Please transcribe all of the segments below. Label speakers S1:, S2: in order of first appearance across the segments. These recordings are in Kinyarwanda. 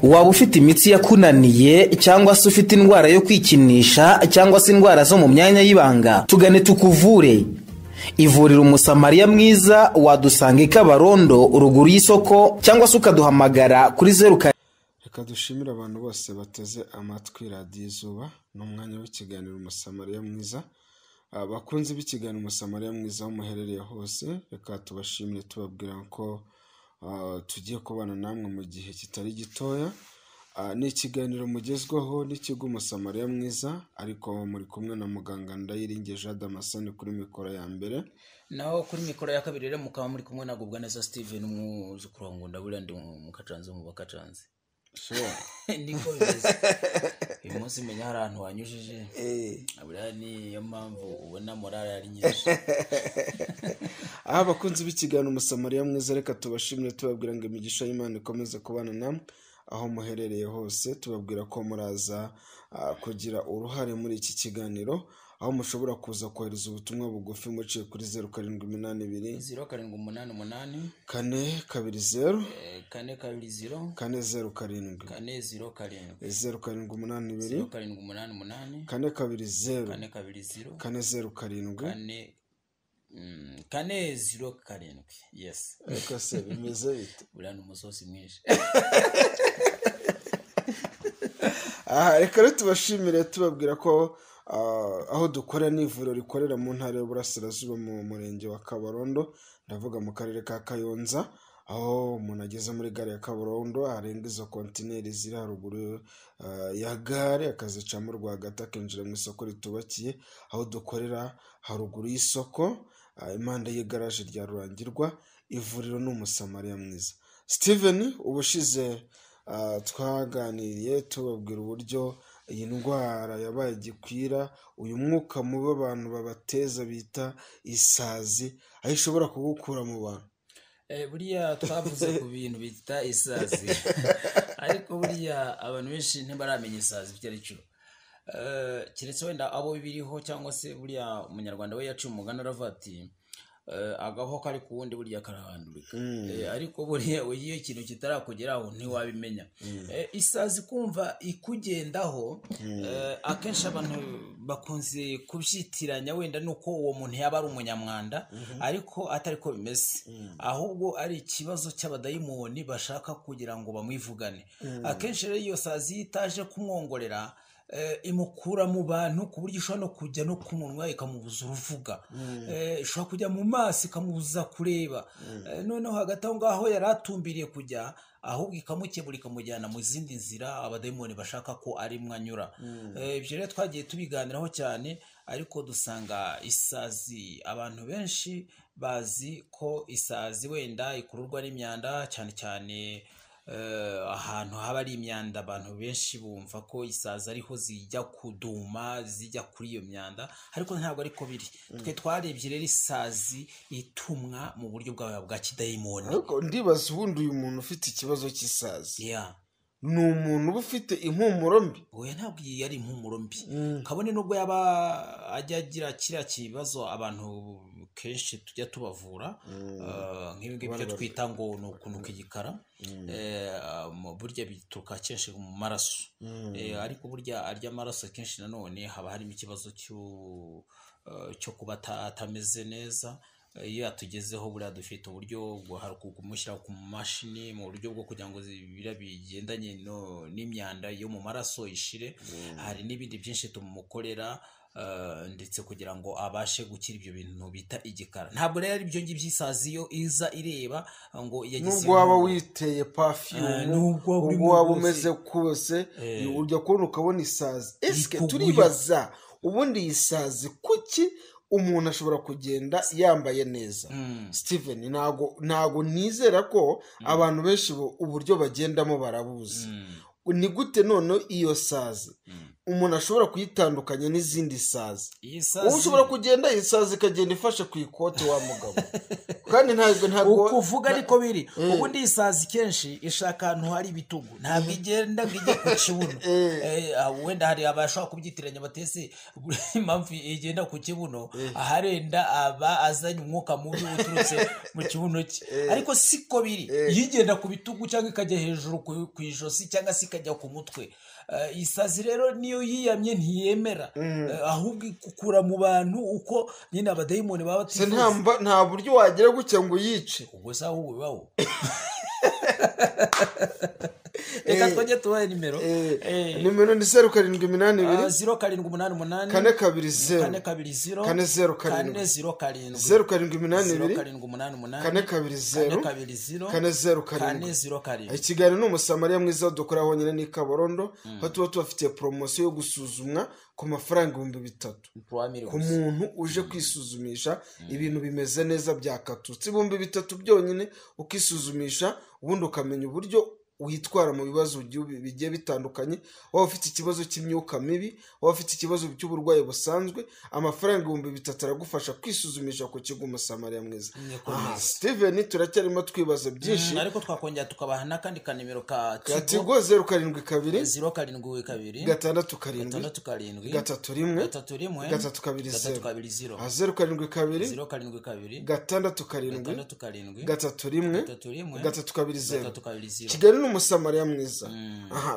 S1: waba ufite imitsi yakunaniye cyangwa se ufite indwara yo kwikinisha cyangwa se indwara zo mu myanya y'ibanga, tugane tukuvure. Ivuriro Umusamariya Mwiza wadusanga i Kabarondo ruguru y'isoko cyangwa se ukaduhamagara kuri 0.
S2: Reka dushimira abantu bose bateze amatwi radiyo Izuba n'umwanya w'ikiganiro Umusamariya Mwiza. Abakunzi b'ikiganiro Umusamariya Mwiza aho muherereye hose, reka tubashimire tubabwira ko tugiye kubana namwe mu gihe kitari gitoya. Ni ikiganiro mugezweho n'ikigo Umusamariya Mwiza, ariko muri kumwe na muganga Ndayiringe Jean Damascene kuri mikoro ya mbere,
S3: naho kuri mikoro ya kabiri rero mukaba muri kumwe na Gubwaneza Steven umwuzukuru wangu ndabura ndi mu Kacanze mu Bakacanze. Niko bimeze. Uyu munsi menya hari ahantu wanyujije. Abura niyo mpamvu ubona morale yari nyinshi.
S2: Abakunzi b'ikiganiro Umusamariya Mwiza, reka tubashimire tubabwira ngo imigisha y'Imana ikomeze kubana namwe aho muherereye hose. Tubabwira ko muraza kugira uruhare muri iki kiganiro, aho mushobora kuza kohereza ubutumwa bugufi muciye kuri 0782
S3: 0788
S2: 420
S3: 420
S2: 407
S3: 407
S2: 0782
S3: 0788
S2: 420 407
S3: 407. Yes.
S2: Eko se bimeze bite?
S3: Burana umusosi mwinshi.
S2: Reka rero tubashimire tubabwira ko aho dukora n'ivuriro rikorera mu ntara y'Uburasirazuba mu murenge wa Kabarondo, ndavuga mu karere ka Kayonza. Aho umuntu ageze muri gare ya Kabarondo arenga izo kontineri ziri haruguru ya gare, akazicamo rwagati akinjira mu isoko ritubakiye. Aho dukorera haruguru y'isoko impande y'igaraje rya Rurangirwa. Ivuriro ni Umusamariya Mwiza. Steven, ubushize twaganiriye tubabwira uburyo iyi ndwara yabaye gikwira, uyu mwuka mubi abantu babateza bita isazi, aho ishobora kugukura mu bantu.
S3: Buriya twavuze ku bintu bita isazi, ariko buriya abantu benshi ntibaramenya isazi icyo ari cyo. Keretse wenda abo biriho, cyangwa se buriya umunyarwanda we yaciye umugani aravuga ati agaho kari ku wundi buriya karahandurika. Ariko buriya iyo ikintu kitarakugeraho ntiwabimenya. Isazi kumva ikugendaho, akenshi abantu bakunze kubyitiranya wenda nuko uwo muntu yaba ari umunyamwanda, ariko atari ko bimeze. Ahubwo ari ikibazo cy'abadayimoni bashaka kugira ngo bamwivugane. Akenshi rero iyo sazi itaje kumwongorera, imukura mu bantu ku buryo ishobora no kujya no ku munwa ikamubuza uruvuga, ishobora kujya mu maso ikamubuza kureba, noneho hagati aho ngaho yari atumbiriye kujya, ahubwo ikamukebura ikamujyana mu zindi nzira abadayimoni bashaka ko ari mwanyura. Ibyo rero twagiye tubiganiraho cyane, ariko dusanga isazi, abantu benshi bazi ko isazi wenda ikururwa n'imyanda, cyane cyane ahantu haba ari imyanda. Abantu benshi bumva ko isazi ariho zijya kuduma, zijya kuri iyo myanda, ariko ntabwo ariko biri. Twe twarebye rero isazi itumwa mu buryo bwa kidayimoni.
S2: Ariko ndibaza ubundi uyu muntu ufite ikibazo cy'isazi, ni umuntu uba ufite impumuro mbi?
S3: Oya, ntabwo yari impumuro mbi. Kabone nubwo yaba ajya agira kiriya kibazo abantu kenshi tujya tubavura, nk'ibi ngibi byo twita ngo ni ukunuka igikara. Burya bituruka kenshi mu maraso, ariko burya arya amaraso kenshi nanone haba harimo ikibazo cyo kuba atameze neza. Iyo atugezeho buriya dufite uburyo bwo kumushyira ku mashini mu buryo bwo kugira ngo bigendanye n'imyanda yo mu maraso ishire. Hari n'ibindi byinshi tumukorera ndetse kugira ngo abashe gukira ibyo bintu bita igikara. Ntabwo rero ari byo ngibyo isazi yo iza ireba ngo yagize,
S2: nubwo waba witeye perfume, nubwo waba umeze kose, ujya kubona ukabona isazi. Eske turibaza ubundi isazi kuki umuntu ashobora kugenda yambaye neza? Steven, ntago nizera ko abantu benshi uburyo bagendamo barabuzi. Ni gute none iyo sazi umuntu ashobora kuyitandukanya n'izindi sazi.
S3: iyi sazi
S2: ubu ushobora kugenda iyi sazi ikagenda ifashe ku ikote wa mugabo kandi ntabwo
S3: ukuvuga ariko biri ubundi iyi sazi kenshi ishaka ahantu hari ibitugu ntabwo igenda ngo ijye ku kibuno wenda hari abashobora kubyitiranya batese impamvu igenda ku kibuno aharenda aba azanye umwuka mubi uturutse mu kibuno cye ariko siko biri yigenda ku bitugu cyangwa ikajya hejuru ku ijosi cyangwa se ikajya ku mutwe. Isazi rero niyo yiyamye ntiyemera ahubwo ikukura mu bantu uko nyine abadayimoni baba batifuza.
S2: Nta buryo wagira gutya ngo yice
S3: ubwo se ahubwo bibaho. Reka twajye tubaye nimero
S2: nimero ni 0782
S3: 0788
S2: 420
S3: 420
S2: 40782 420 ikiganiro ni umusamariya mwiza dukora honyine ni Kabarondo aho tuba tubafitiye promosiyo yo gusuzumwa ku mafaranga 3000 ku muntu uje kwisuzumisha ibintu bimeze neza byakatutse 3000 byonyine ukisuzumisha ubundi ukamenya uburyo witwara mu bibazo bigiye bitandukanye. waba ufite ikibazo cy'imyuka mibi, waba ufite ikibazo cy'uburwayi busanzwe, amafaranga 3000 aragufasha kwisuzumisha ku kigo umusamariya mwiza. Steven turacyarimo twibaza byinshi
S3: ariko twakongera tukabaha n'akandi kanimero ka
S2: Tigo 072
S3: 072
S2: 6 Kigali n'umusamariya mwiza.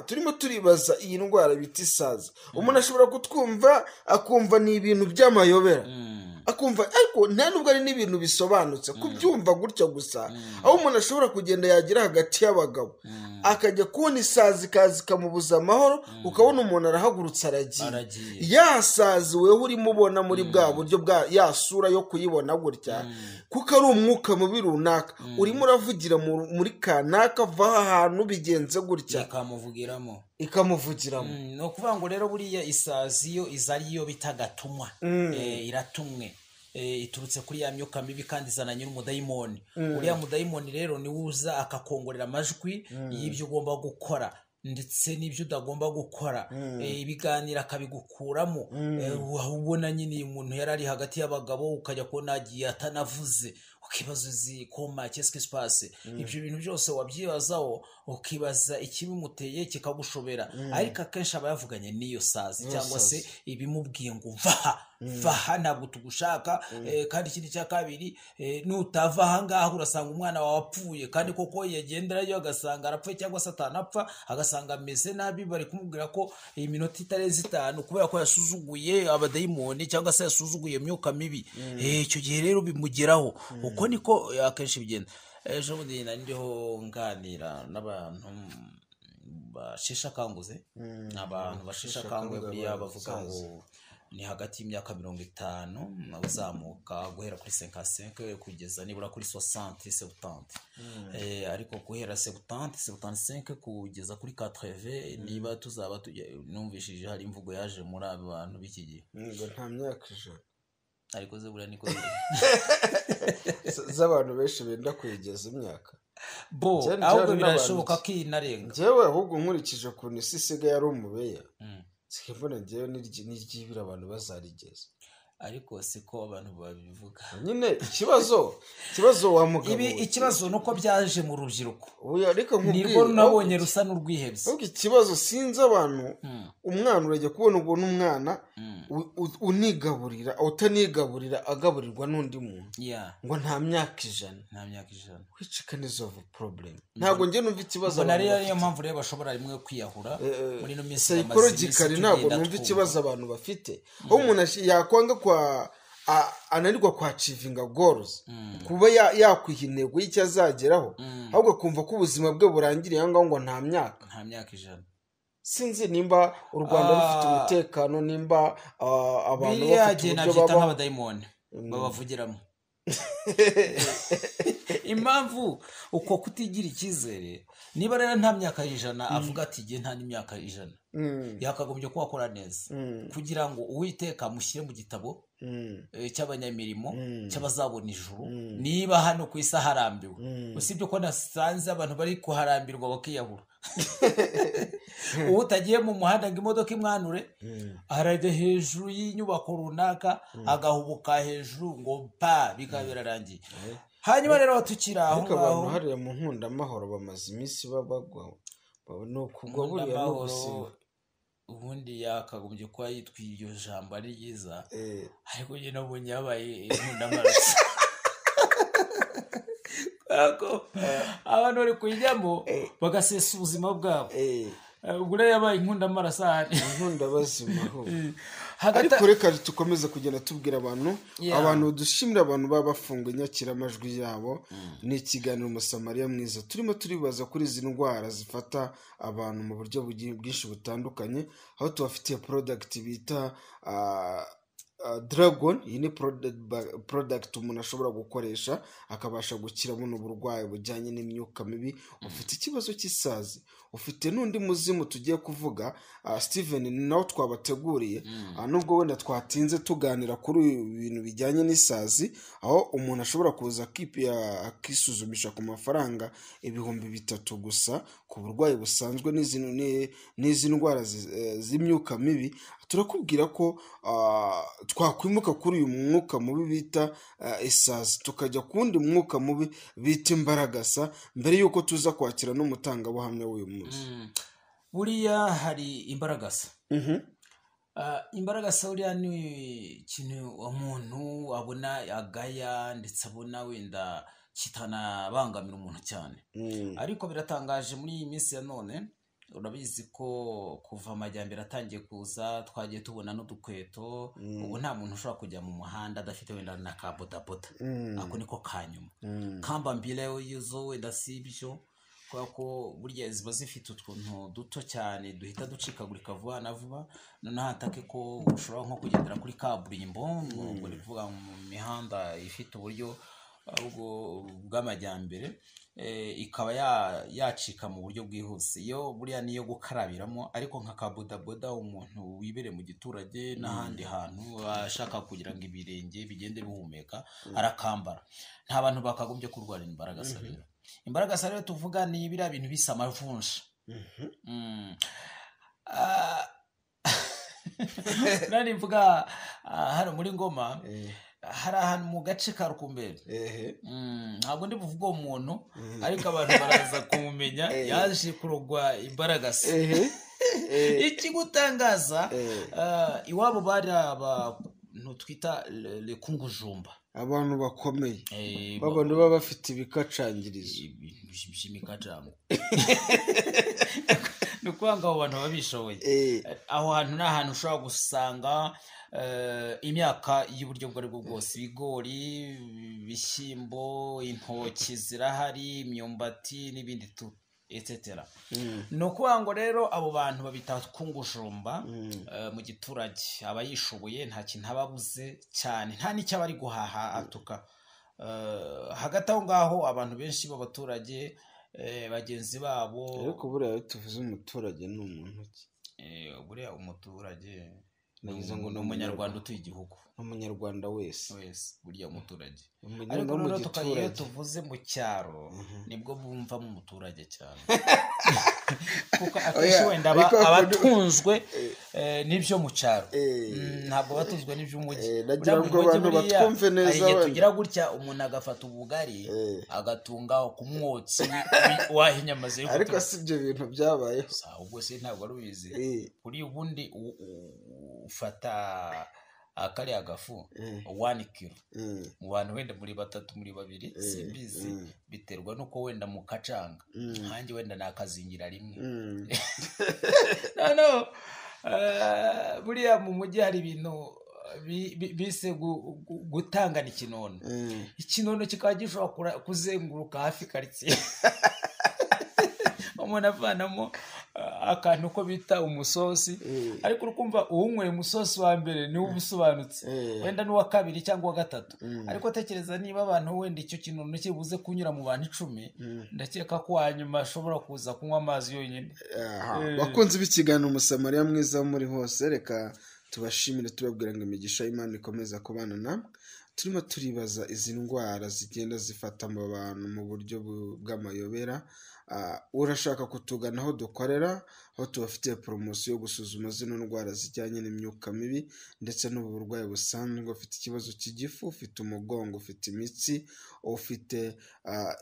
S2: Turimo turibaza iyi ndwara bita isazi. Umuntu ashobora kutwumva akumva ni ibintu by'amayobera akumva ariko nta nubwo ari n'ibintu bisobanutse kubyumva gutya gusa. Aho umuntu ashobora kugenda yagira hagati y'abagabo akajya kubona isazi kazi kamubuza amahoro ukabona umuntu arahagurutse aragiye yasazi wewe urimo ubona muri bwa buryo bwa yasura yo kuyibona gutya kuko ari umwuka mubi runaka urimo uravugira muri kanaka va ahantu bigenze gutya ikamuvugiramo.
S3: No kuvuga ngo rero buriya isazi yo izariyo bitagatumwa iratumwe iturutse kuri ya myuka mibi kandi izananye n'umudayimoni. Uriya mudayimoni rero ni uza akakongorera amajwi y'ibyo ugomba gukora ndetse n'ibyo udagomba gukora ibiganira akabigukuramo. Ubona nyine umuntu yarari hagati y'abagabo ukajya kubona agiye atanavuze ukibaza uzi koma qu'est-ce qui se passe. Ibyo bintu byose wabyibazaho ukibaza ikibimuteye kikagushobera ariko akenshi aba yavuganye n'iyo sazi cyangwa se ibimubwiye ngo vaha ntabwo tugushaka. Kandi ikindi cya kabiri nutava aha ngaha urasanga umwana wawe apfuye kandi koko yagenderayo agasanga arapfuye cyangwa se atanapfa agasanga ameze nabi bari kumubwira ko iyi minota itarenze 5 kubera ko yasuzuguye abadayimoni cyangwa se yasuzuguye imyuka mibi. Icyo gihe rero bimugeraho uko niko akenshi bigenda. Ejo bundi ndiho nganira n'abantu bashisha kanguze abantu bashisha kanguye buriya bavuga ngo ni hagati y'imyaka 50 uzamuka guhera kuri 55 kugeza nibura kuri 60-70 ariko guhera 70-75 kugeza kuri 80 niba tuzaba numvishije hari imvugo yaje muri abo bantu b'iki gihe
S2: ngo nta myaka ijana
S3: ariko ze buriya niko biri
S2: z'abantu benshi benda kwegeza imyaka
S3: ahubwo birashoboka ko inarenga.
S2: Njyewe ahubwo nkurikije ukuntu isi isigaye ari umubeya sikivuna njyewe n'iryibira abantu bazarigeza
S3: ariko siko abantu babivuga
S2: nyine. Ikibazo wa mugabo
S3: ikibazo nuko byaje mu rubyiruko
S2: ariko
S3: nirwo nabonye rusa n'urwihebye.
S2: Ahubwo ikibazo sinzi abantu umwana urajya kubona ubwo n'umwana unigaburira utanigaburira agaburirwa n'undi muntu ngo nta myaka ijana which kind of problem. Ntabwo ngiye numva ikibazo
S3: abantu rero niyo mpamvu rero bashobora rimwe kwiyahura muri no minsi
S2: psychologically. Ntabwo numva ikibazo abantu bafite aho umuntu yakwanga ananirwa kwa achieving goals kuba yakwiha intego y'icyo azageraho ahubwo kumva ko ubuzima bwe burangiriye aho ngo nta myaka
S3: ijana.
S2: Sinzi nimba u Rwanda rufite umutekano nimba abantu bafite uburyo
S3: baba nk'abadayimoni babavugiramo. Impamvu uko kutigira icyizere niba rero nta myaka 100 avuga ati gihe nta n'imyaka 100 yakagombye kuba akora neza kugira ngo Uwiteka mushyire mu gitabo cy'abanyamirimo cy'abazabona ijuru niba hano ku isi harambiwe. Usibye ko nasanze abantu bari kuharambirwa bakiyahura ubu utagiye mu muhanda ngo imodoka imwanure arajya hejuru y'inyubako runaka agahubuka hejuru ngo pa bikaba birarangiye. Hanyuma rero tukiri aho
S2: ariko abantu
S3: ngaho
S2: hariya mu nkundamahoro bamaze iminsi babagwa ni ukugwa buriya no gusiba.
S3: ubundi yakagombye kuba yitwa iryo jambo ari ryiza ariko njye nabonye yabaye inkundamaraso abantu bari kuyijyamo bagasesa ubuzima bwabo ubwo rero yabaye inkundamaraso
S2: inkundabazima ariko reka tukomeza kugenda tubwira abantu dushimira abantu baba bafunga inyakiramajwi yabo. ni ikiganiro Umusamariya Mwiza turimo turibaza kuri izi ndwara zifata abantu mu buryo bwinshi butandukanye, aho tubafitiye product bita Dragon. iyi ni product umuntu ashobora gukoresha akabasha gukira buno burwayi bujyanye n'imyuka mibi. ufite ikibazo cy'isazi, ufite n'undi muzimu tugiye kuvuga Steven nawe twabateguriye, nubwo wenda twatinze tuganira kuri ibintu bijyanye n'isazi, aho umuntu ashobora kuza akisuzumisha ku mafaranga 3,000 gusa ku burwayi busanzwe n'izi ndwara z'imyuka mibi. turakubwira ko twakwimuka kuri uyu mwuka mubi bita isazi tukajya ku wundi mwuka mubi bita imbaragasa, mbere y'uko tuza kwakira n'umutangabuhamya w'uyu munsi.
S3: buriya hari imbaragasa. imbaragasa buriya ni ikintu umuntu abona agaya ndetse abona wenda kitanabangamira umuntu cyane, ariko biratangaje muri iyi minsi ya none. urabizi ko kuva amajyambere atangiye kuza twagiye tubona n'udukweto. ubu nta muntu ushobora kujya mu muhanda adafite wenda na ka bodaboda. ako niko kanyuma kamba mbile yuzo wenda si ibyo, kubera ko burya ziba zifite utuntu duto cyane duhita ducikagurika vuba na vuba. noneho hatake ko ushobora nko kugendera kuri kaburimbo ngo rivuga mu mihanda ifite uburyo bw'amajyambere, ikaba yacika mu buryo bwihuse. iyo buriya niyo gukarabiramo, ariko nka kabodaboda umuntu wibere mu giturage n'ahandi hantu ashaka kugira ngo ibirenge bigende bihumeka arakambara. nta bantu bakagombye kurwara imbaragasa rero. imbaragasa rero tuvuga ni biriya bintu bisa amavunja. nani mvuga hano muri Ngoma hari ahantu mu gace ka Rukumberi. ntabwo ndi buvuga uwo muntu, ariko abantu baraza kumumenya. yaje kurogwa imbaragasa. ikigutangaza iwabo bari abantu twita lekungujumba,
S2: abantu bakomeye, babona baba bafite ibikacangirizo
S3: by'imikacamo. ni ukuvuga ngo abo bantu babishoboye. aho hantu ni ahantu ushobora gusanga imyaka y'uburyo bwo aribwo bwose, ibigori, ibishyimbo, intoki zirahari, imyumbati n'ibindi etc. ni ukuvuga ngo rero abo bantu babita kungujumba mu giturage. aba yishoboye, nta kintu aba abuze cyane, nta n'icyo aba ari guhaha atuka. hagati aho ngaho abantu benshi b'abaturage bagenzi babo.
S2: ariko buriya tuvuze umuturage ni umuntu ki?
S3: buriya umuturage ni umunyarwanda utuye igihugu,
S2: umunyarwanda wese
S3: burya umuturage. ariko rero tukagiye tuvuze mu cyaro nibwo bumva mu muturage cyane. kuko akenshi wenda abatunzwe n'ibyo mu cyaro, ntabwo batunzwe n'iby'umujyi.
S2: nagira ngo abantu batwumve neza.
S3: tugira gutya umuntu agafata ubugari agatungaho ku mwotsi w'inyamaze.
S2: ariko si ibyo bintu byabayeho.
S3: ubwo se ntabwo ari ubizi. kuri ubundi ufata kariya gafu 1 kilo mu bantu wenda muri 3 muri 2 simbizi, biterwa nuko wenda mu kacanga hanjye wenda nakazingira rimwe. no buriya mu mujyi hari ibintu bise gutangana ikinono. ikinono kikaba gishobora kuzenguruka hafi karitsiye. umuntu avanamo akantu ko bita umusosi, ariko urukumva uwunyweye umusosi wa mbere niwe ubusobanutse, wenda n'uwa kabiri cyangwa uwa gatatu. ariko tekereza niba abantu wenda icyo kintu kibuze kunyura mu bantu 10, ndakeka ko wanyuma ashobora kuza kunywa amazi yonyine.
S2: bakunze b'ikiganiro Umusamariya Mwiza muri hose, reka tubashimire tubabwira ngo imigisha y'Imana ikomeza kubana namwe. turimo turibaza izi ndwara zigenda zifata abantu mu buryo bw'amayobera, urashaka kutugana aho dukorera, aho tubafitiye poromosiyo yo gusuzuma zino ndwara zijyanye n'imyuka mibi ndetse n'ubu burwayi busanzwe. Ufite ikibazo cy'igifu, ufite umugongo, ufite imitsi, ufite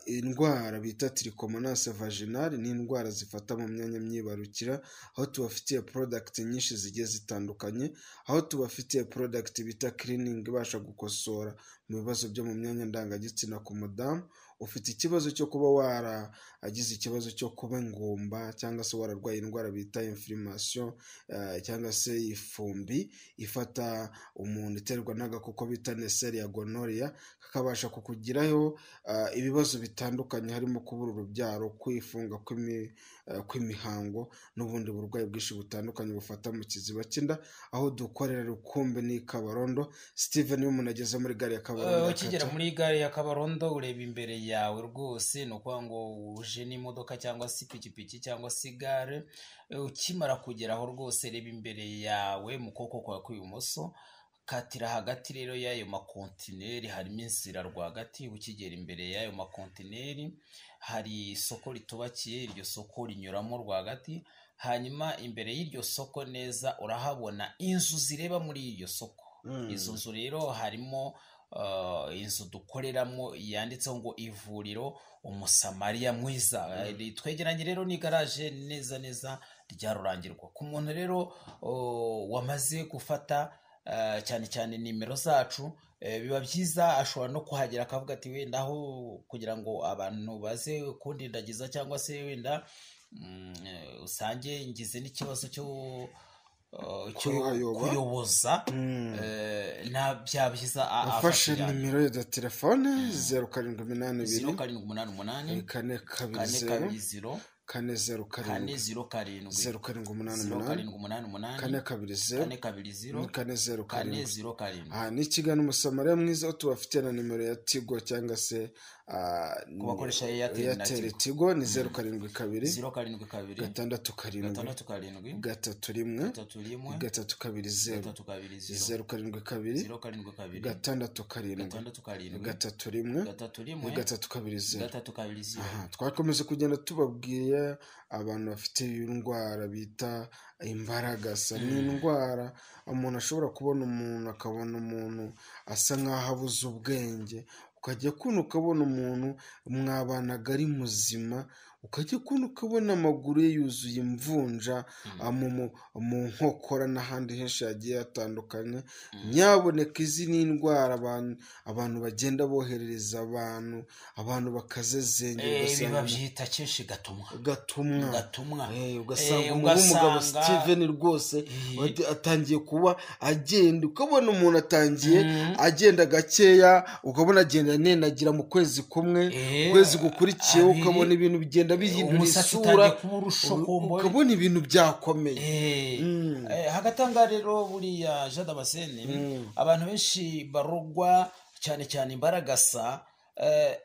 S2: indwara bita trichomonas vaginal, ni indwara zifata mu myanya myibarukira, aho tubafitiye product nyinshi zigiye zitandukanye, aho tubafitiye product bita cleaning ibasha gukosora mu bibazo byo mu myanya ndangagitsina ku mudamu. Ufite ikibazo cyo kuba waragize ikibazo cyo kuba ingumba cyangwa se wararwaye indwara bita inflammation cyangwa se ifumbi ifata umuntu iterwa n'agakoko bita Neisseria gonorrhea, kakabasha kukugiraho ibibazo bitandukanye harimo kubura urubyaro, kwifunga kw'imihango n'ubundi burwayi bwinshi butandukanye bufata mu kiziba cy'inda. Aho dukorera Rukumbi ni Kabarondo. Steven, iyo umuntu ageze muri gare ya Kabarondo,
S3: ukigera muri gare ya Kabarondo ureba imbere yawe rwose, ni ukuvuga ngo uje n'imodoka cyangwa se ipikipiki cyangwa se igare, ukimara kugeraho rwose reba imbere yawe mu kuboko kwawe kw'ibumoso, katira hagati rero y'ayo makontineri, harimo inzira rwagati. Ukigera imbere y'ayo makontineri hari isoko ritubakiye, iryo soko rinyuramo rwagati. Hanyuma imbere y'iryo soko neza urahabona inzu zireba muri iryo soko. Izo nzu rero harimo inzu dukoreramo yanditseho ngo ivuriro Umusamariya Mwiza. Twegeranye rero ni garaje neza neza rya Rurangirwa. Ku muntu rero wamaze gufata cyane cyane nimero zacu, biba byiza ashobora no kuhagera akavuga ati wenda aho kugira ngo abantu baze kundindagiza cyangwa se wenda usange ngize n'ikibazo cyo kuyoboza, nta bya byiza
S2: afashe nimero ya telefone 0782
S3: 0788
S2: 420 407 ni Kigali Umusamariya Mwiza. Tubafite na nimero ya Tigo cyangwa se
S3: kubakoresha
S2: Airtel Tigo ni 072
S3: 6
S2: 7 3 1 320 072 6 twakomeza kugenda tubabwiye abantu bafite indwara bita imbaragasa. Ni indwara umuntu ashobora kubona umuntu akabona umuntu asa nk'aho abuze ubwenge, ukajya kuno ukabona umuntu mwabanaga ari muzima, ukajya kuno ukabona amaguru ye yuzuye imvunja mu nkokora n'ahandi henshi hagiye hatandukanye. Nyaboneka izi ni indwara abantu bagenda boherereza abantu bakazezengera,
S3: biba byita kenshi gatumwa.
S2: Ugasanga umugabo Steven rwose atangiye kuba agenda, ukabona umuntu atangiye agenda gakeya, ukabona agenda nenagira mu kwezi kumwe, kwezi gukurikiyeho ukabona ibintu bigenda bihindura isura, ukabona ibintu byakomeye.
S3: Hagatanga rero buriya Jean Damascene, abantu benshi barogwa cyane cyane imbaragasa.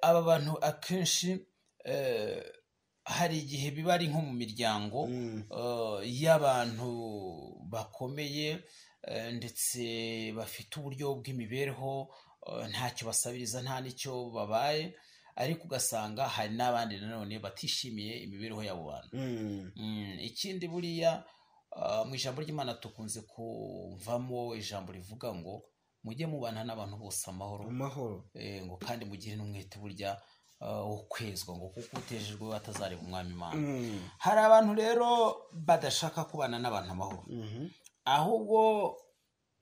S3: Aba bantu akenshi hari igihe biba ari nko mu miryango y'abantu bakomeye ndetse bafite uburyo bw'imibereho, ntacyo basabiriza, nta n'icyo babaye, ariko ugasanga hari n'abandi nanone batishimiye imibereho y'abo bantu. Ikindi buriya mu ijambo ry'Imana tukunze kuvamo ijambo rivuga ngo mujye mubana n'abantu bose amahoro, ngo kandi mugire n'umwete burya wo kwezwa, ngo kuko utejejwe atazareba umwami Imana. Hari abantu rero badashaka kubana n'abantu amahoro, ahubwo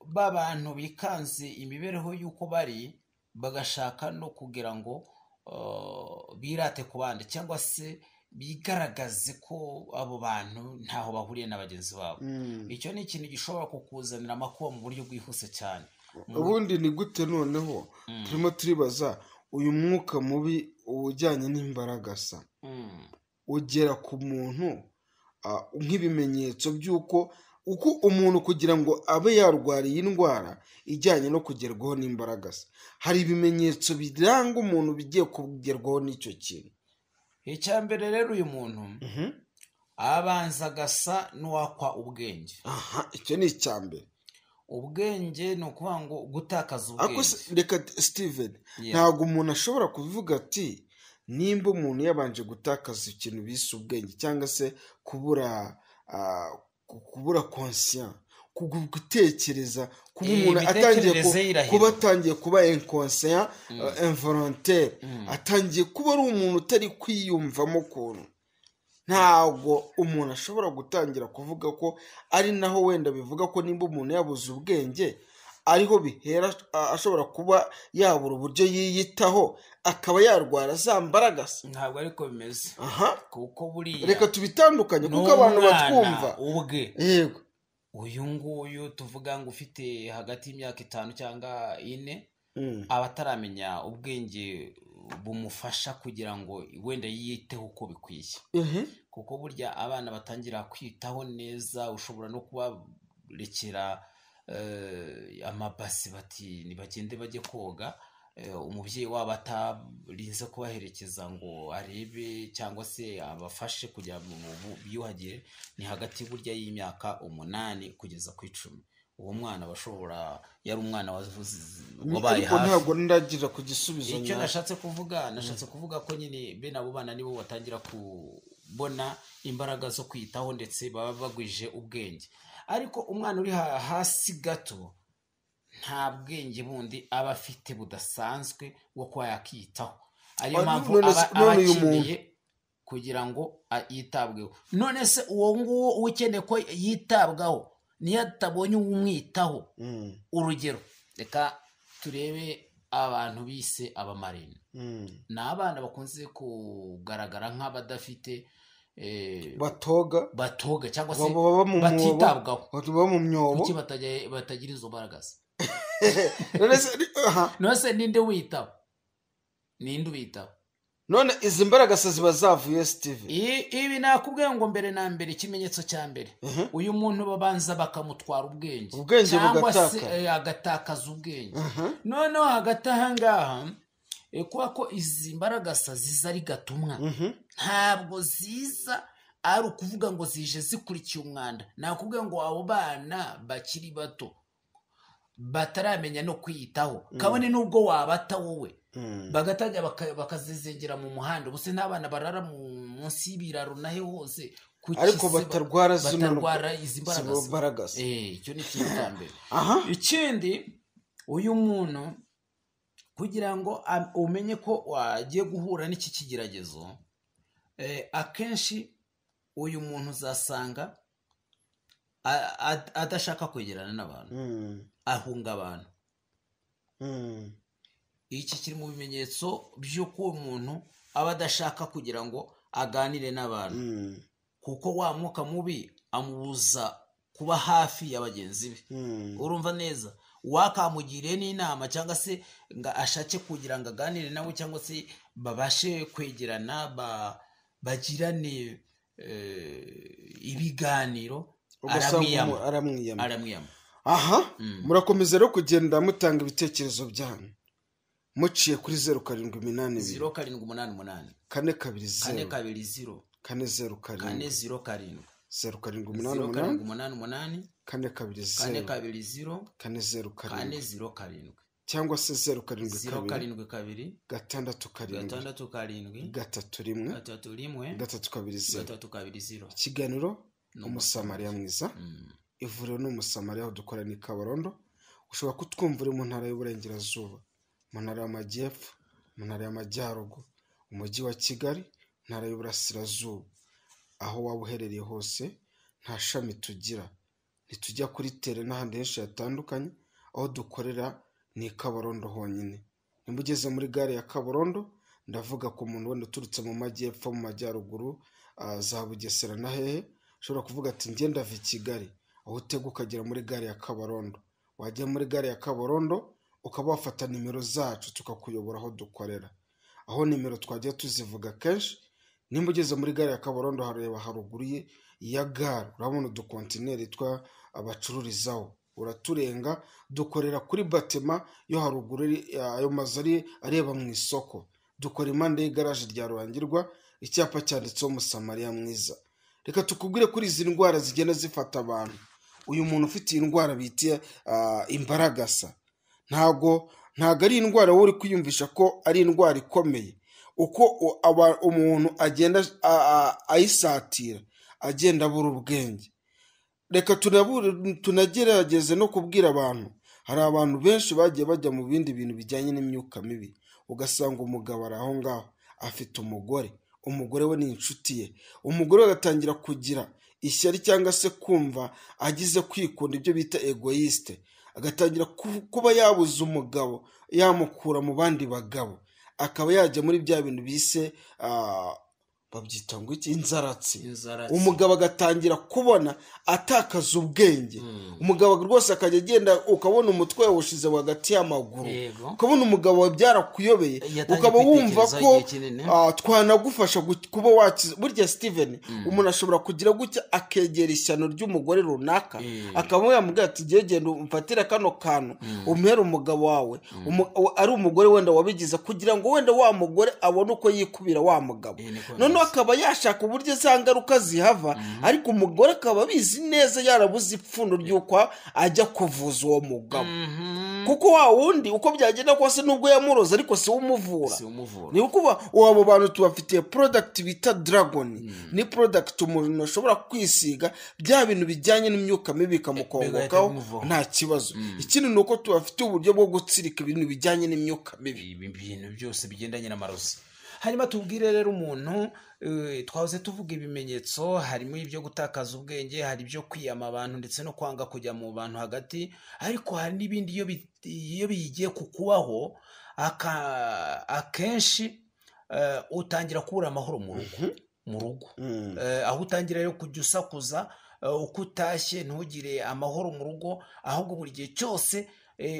S3: b'abantu bikanze imibereho y'uko bari, bagashaka no kugira ngo birate ku bandi cyangwa se bigaragaze ko abo bantu ntaho bahuriye na bagenzi babo. Icyo ni ikintu gishobora kukuzanira amakuba mu buryo bwihuse cyane.
S2: Ubundi ni gute noneho turimo turibaza uyu mwuka mubi ujyanye n'imbaragasa ugera ku muntu nk'ibimenyetso by'uko umuntu kugira ngo abe yarwariye indwara ijyanye no kugerwaho n'imbaragasa, hari ibimenyetso biranga umuntu bigiye kugerwaho n'icyo kintu.
S3: Icya mbere rero uyu muntu abanza agasa n'uwakwa ubwenge.
S2: Icyo ni icya mbere.
S3: Ubwenge ni ukuvuga ngo gutakaza ubwenge.
S2: Reka Steven, ntabwo umuntu ashobora kuvuga ati nimba umuntu yabanje gutakaza ikintu bise ubwenge cyangwa se kubura conscient, gutekereza, kuba umuntu atangiye kuba inconscient, involontaire, atangiye kuba ari umuntu utari kwiyumvamo ukuntu, ntabwo umuntu ashobora gutangira kuvuga ko ari naho wenda bivuga ko nimba umuntu yabuze ubwenge ariho bihera ashobora kuba yabura uburyo yiyitaho akaba yarwara za mbaraga.
S3: Ntabwo ariko bimeze. Kuko buriya
S2: reka tubitandukanye kuko abantu batwumva
S3: ubwe.
S2: Yego,
S3: uyu nguyu tuvuga ngo ufite hagati y'imyaka 5 cyangwa 4 abataramenya ubwenge bumufasha kugira ngo wenda yiyiteho uko bikwiye. Kuko burya abana batangira kwitaho neza, ushobora no kubarekera amabasi bati nibagende bajye koga, umubyeyi wabo atarinze kubaherekeza ngo arebe cyangwa se abafashe kujya mu biyuhagire, ni hagati burya y'imyaka 8 kugeza ku 10. Uwo mwana bashobora yari umwana wabaye hafi.
S2: Ntabwo ndagira ku gisubizo.
S3: Icyo nashatse kuvuga ko nyine bene abo bana nibo batangira kubona imbaraga zo kwitaho ndetse baba bagwije ubwenge. Ariko umwana uri hasi gato nta bwenge bundi aba afite budasanzwe bwo kuba yakitaho, ariyo mpamvu aba akeneye kugira ngo yitabweho. None se uwo nguwo ukeneye ko yitabwaho niyo atabonye umwitaho, urugero reka turebe abantu bise abamarine. Ni abana bakunze kugaragara nk'abadafite
S2: batoga
S3: cyangwa se batitabwaho,
S2: baba mu myobo,
S3: kuki batagira izo mbaraga. None se ninde witaho?
S2: None izi mbaraga ziba zavuye Steve?
S3: Ibi nakubwiye ngo mbere na mbere, ikimenyetso cya mbere uyu muntu babanza bakamutwara ubwenge cyangwa se agatakaza ubwenge. Noneho hagati ahangaha kuba ko izi mbaraga ziza ari gatumwa, ntabwo ziza ari ukuvuga ngo zije zikurikiye umwanda. Nakubwiye ngo abo bana bakiri bato bataramenya no kwiyitaho, kabone nubwo wabata wowe bagatajya bakazizengera mu muhanda. Ubuse n'abana barara munsi y'ibiraro nahe hose,
S2: ariko batarwara
S3: izi mbaraga. Icyo ni ikintu cya mbere. Ikindi, uyu muntu kugira ngo umenye ko wagiye guhura n'iki kigeragezo, akenshi uyu muntu uzasanga adashaka kwegerana n'abantu, ahunga abantu. Iki kiri mu bimenyetso by'uko umuntu aba adashaka kugira ngo aganire n'abantu, kuko wa mwuka mubi amubuza kuba hafi ya bagenzi be. Urumva neza, wakamugiriye n'inama cyangwa se nga ashake kugira ngo aganire nawe cyangwa se babashe kwegerana, bagirane ibiganiro, aramwiyama.
S2: Murakomeza rero kugenda mutanga ibitekerezo byanyu muciye kuri 0782
S3: 0788
S2: 420
S3: 420
S2: 407
S3: 407
S2: 0788 420 407 cyangwa se 0772 672 321 ikiganiro umusamariya mwiza. Ivuriro n'umusamariya aho dukora ni Kabarondo. Ushobora kutwumva uri mu ntara y'Uburengerazuba, mu ntara y'Amajyepfo, mu ntara y'Amajyaruguru, umujyi wa Kigali, ntara y'Uburasirazuba. Aho waba uherereye hose, nta shami tugira, ntitujya kuri tere n'ahandi henshi hatandukanye. Aho dukorera ni Kabarondo honyine. Nimba ugeze muri gare ya Kabarondo, ndavuga ku muntu wenda uturutse mu Majyepfo, mu Majyaruguru, za Bugesera na hehe, ushobora kuvuga ati ngenda va i Kigali, aho utega ukagera muri gare ya Kabarondo. Wajya muri gare ya Kabarondo ukaba wafata nimero zacu tukakuyobora aho dukorera. Aho nimero twagiye tuzivuga kenshi. Nimba ugeze muri gare ya Kabarondo, hareba haruguru ya gare urabona udukontineri twa abacururizaho, uraturenga. Dukorera kuri batema yo haruguru, ayo mazu areba mu isoko. Dukora impande y'igaraje rya Rurangirwa, icyapa cyanditseho umusamariya mwiza. Reka tukubwire kuri izi ndwara zigenda zifata abantu. Uyu muntu ufite indwara bita imbaragasa, ntago ari indwara wowe uri kwiyumvisha ko ari indwara ikomeye. uko umuntu agenda ayisatira agenda abura ubwenge. Reka tunagerageze no kubwira abantu, hari abantu benshi bagiye bajya mu bindi bintu bijyanye n'imyuka mibi, ugasanga umugabo ari aho ngaho afite umugore we ni inshuti ye, umugore we agatangira kugira ishyari cyangwa se kumva agize kwikunda, ibyo bita egoiste, agatangira kuba yabuza umugabo yamukura mu bandi bagabo, akaba yajya muri bya bintu bise babyita ngo iki, inzaratsi. Umugabo agatangira kubona atakaza ubwenge, umugabo rwose akajya agenda, ukabona umutwe yawushize hagati y'amaguru, ukabona umugabo byarakuyobeye, ukaba wumva ko twanagufasha kuba wakiza. Burya Steven, umuntu ashobora kugira gutya akegera ishyano ry'umugore runaka, akaba yamubwira ati genda umfatire kano kantu umpere umugabo wawe, ari umugore wenda wabigize, kugira ngo wenda wa mugore abone uko yikubira wa mugabo. None akaba yashaka uburyo za ngaruka zihava, ariko umugore akaba abizi neza, yarabuze ipfundo ry'uko ajya kuvuza uwo mugabo, kuko wa wundi uko byagenda kose nubwo yamuroza ariko si umuvura. Ni ukuba abo bantu tubafitiye product bita Dragon, ni product umuntu ashobora kwisiga bya bintu bijyanye n'imyuka mibi bikamukongokaho nta kibazo. Ikindi ni uko tubafitiye uburyo bwo gutsirika ibintu bijyanye n'imyuka mibi,
S3: ibintu byose bigendanye n'amarozi. Hanyuma tubwire rero umuntu, twahoze tuvuga ibimenyetso, harimo ibyo gutakaza ubwenge, hari ibyo kwiyama abantu ndetse no kwanga kujya mu bantu hagati, ariko hari n'ibindi iyo bigiye kukubaho akenshi utangira kubura amahoro mu rugo, aho utangira rero kujya usakuza, uko utashye ntugire amahoro mu rugo, ahubwo buri gihe cyose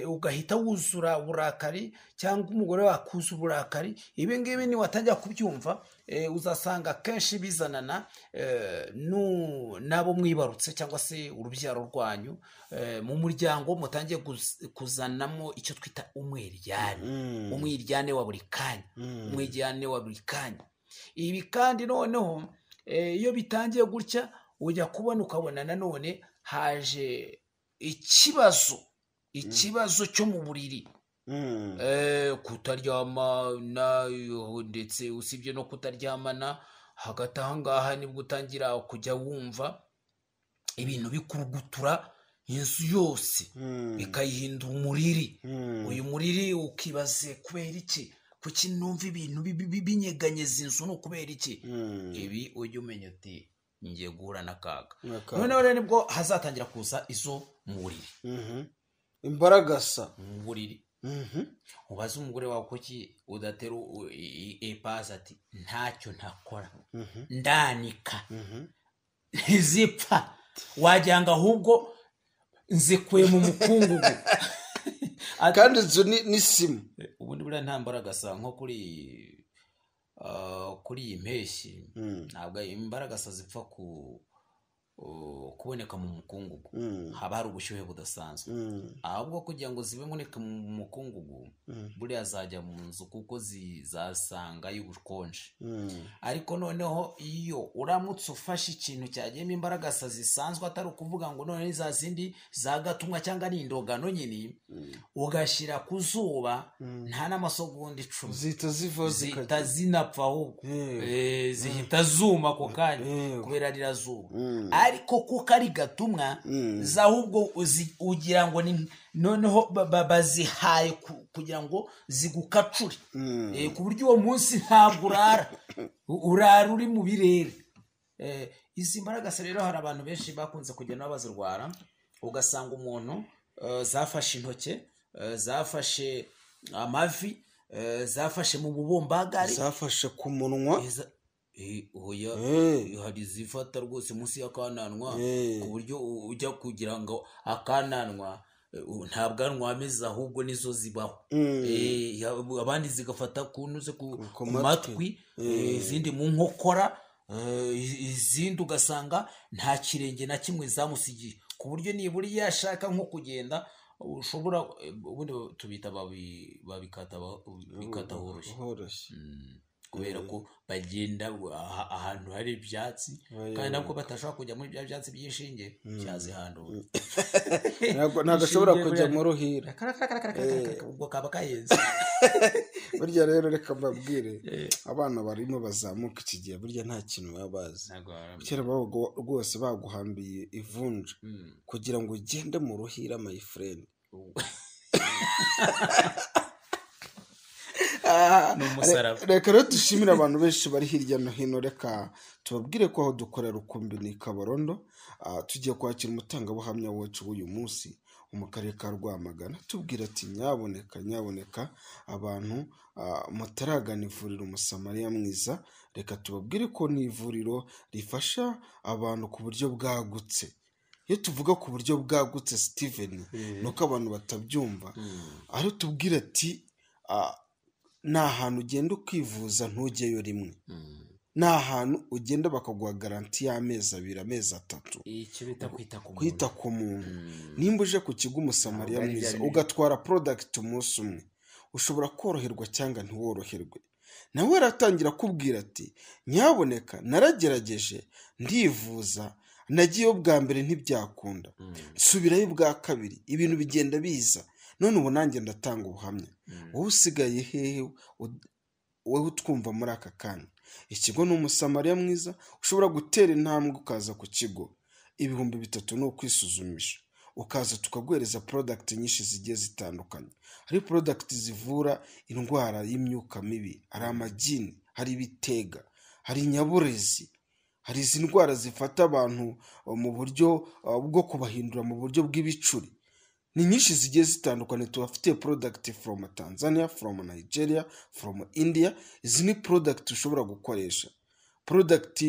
S3: ugahita wuzura uburakari, cyangwa umugore wakuza uburakari. Ibi ngibi ni watangira kubyumva, uzasanga kenshi bizanana n'abo mwibarutse cyangwa se urubyaro rwanyu, mu muryango mutangiye kuzanamo icyo twita umwiryane wa buri kanya, ibi kandi noneho iyo bitangiye gutya ujya kubona ukabona nanone haje ikibazo cyo mu buriri, kutaryamana, ndetse usibye no kutaryamana, hagati aha ngaha nibwo utangira kujya wumva ibintu bikurugutura inzu yose, bikayihindura umuriri. Uyu muriri ukibaze kubera iki, kuki numva ibintu binyeganyeza inzu, no kubera iki? Ibi ujye umenya uti ngiye guhura n'akaga. Noneho rero nibwo hazatangira kuza izo mu buriri,
S2: imbaragasa
S3: mu buriri. Ubaze umugore wawe kuki udatera ipasi ati ntacyo ntakora, ndanika ntizipfa, wajyanga ahubwo nzikuye mu mukungugu
S2: kandi inzu ni simu.
S3: Ubundi buriya nta mbaragasa nko kuri iyi mpeshyi, ntabwo imbaragasa zipfa kuboneka mu mukungugu, haba hari ubushyuhe budasanzwe. Ahubwo kugira ngo ziboneke mu mukungugu, buriya zajya mu nzu kuko zizasangayo ubukonje. Ariko noneho iyo uramutse ufashe ikintu cyagiyemo imbaragasa zisanzwe, atari ukuvuga ngo none za zindi zagatumwa cyangwa ni indogano nyine, ugashyira ku zuba, nta n'amasegonda 10 zihita zinapfa, ahubwo zihita zuma ako kanya kubera rira zuba. Ariko kuko ari gatumwa zahubwo ugira ngo noneho bazihaye kugira ngo zigukacure, ku buryo uwo munsi ntabwo urara uri mu birere. Izi mbaragasa rero hari abantu benshi bakunze kugenda bazirwara, ugasanga umuntu zafashe intoke, zafashe amavi, zafashe mu bubombagari,
S2: zafashe ku munwa,
S3: hari zifata rwose munsi y'akananwa, ku buryo ujya kugira ngo akananwa nta bwanwa ameze, ahubwo nizo zibaho. Abandi zigafata kunuze ku matwi, izindi mu nkokora, izindi ugasanga nta kirenge na kimwe zamusigiye, ku buryo nibura iyo yashaka nko kugenda ushobora, ubundi tubita babikata horoshye, kubera ko bagenda ahantu hari ibyatsi, kandi nabwo batashobora kujya muri bya byatsi by'inshinge cyazihandura.
S2: Ntabwo ashobora kujya mu ruhira,
S3: ubwo kaba kayenze.
S2: burya rero reka mbabwire abana barimo bazamuka iki gihe burya nta kintu baba bazi. Kera rwose baguhambiye ivunja kugira ngo ugende mu ruhira my friend. Reka rero dushimire abantu benshi bari hirya no hino. Reka tubabwire ko aho dukorera Rukumbi ni Kabarondo. Tugiye kwakira umutangabuhamya wacu w'uyu munsi mu karere ka Rwamagana, tubwira ati nyaboneka abantu mutaragana ivuriro Umusamariya Mwiza. Reka tubabwire ko ni ivuriro rifasha abantu ku buryo bwagutse. Iyo tuvuga ku buryo bwagutse Steven, nuko abantu batabyumva. Aho tubwira ati nta hantu ugenda ukivuza ntujyeyo rimwe. Nta hantu ugenda bakaguha garanti y'amezi 2 amezi 3.
S3: Icyo bita
S2: kwita ku muntu. Nimba uje ku kigo Umusamariya Mwiza ugatwara product umunsi umwe, ushobora koroherwa cyangwa ntiworoherwe. Nawe aratangira kubwira ati nyaboneka naragerageje ndivuza, nagiyeyo bwa mbere ntibyakunda, nsubirayo bwa kabiri ibintu bigenda biza, none ubu nanjye ndatanga ubuhamya. Wowe usigaye hehe wowe utwumva muri aka kanya? Ikigo ni Umusamariya Mwiza. Ushobora gutera intambwe ukaza ku kigo, 3,000 ni ukwisuzumisha, ukaza tukaguhereza product nyinshi zigiye zitandukanye. Hari product zivura indwara y'imyuka mibi, hari amagini, hari ibitega, hari inyaburezi, hari izi ndwara zifata abantu mu buryo bwo kubahindura mu buryo bw'ibicuri. Ni nyinshi zigiye zitandukanye. Tubafite product from Tanzania, from Nigeria, from India. Izi ni product ushobora gukoresha, product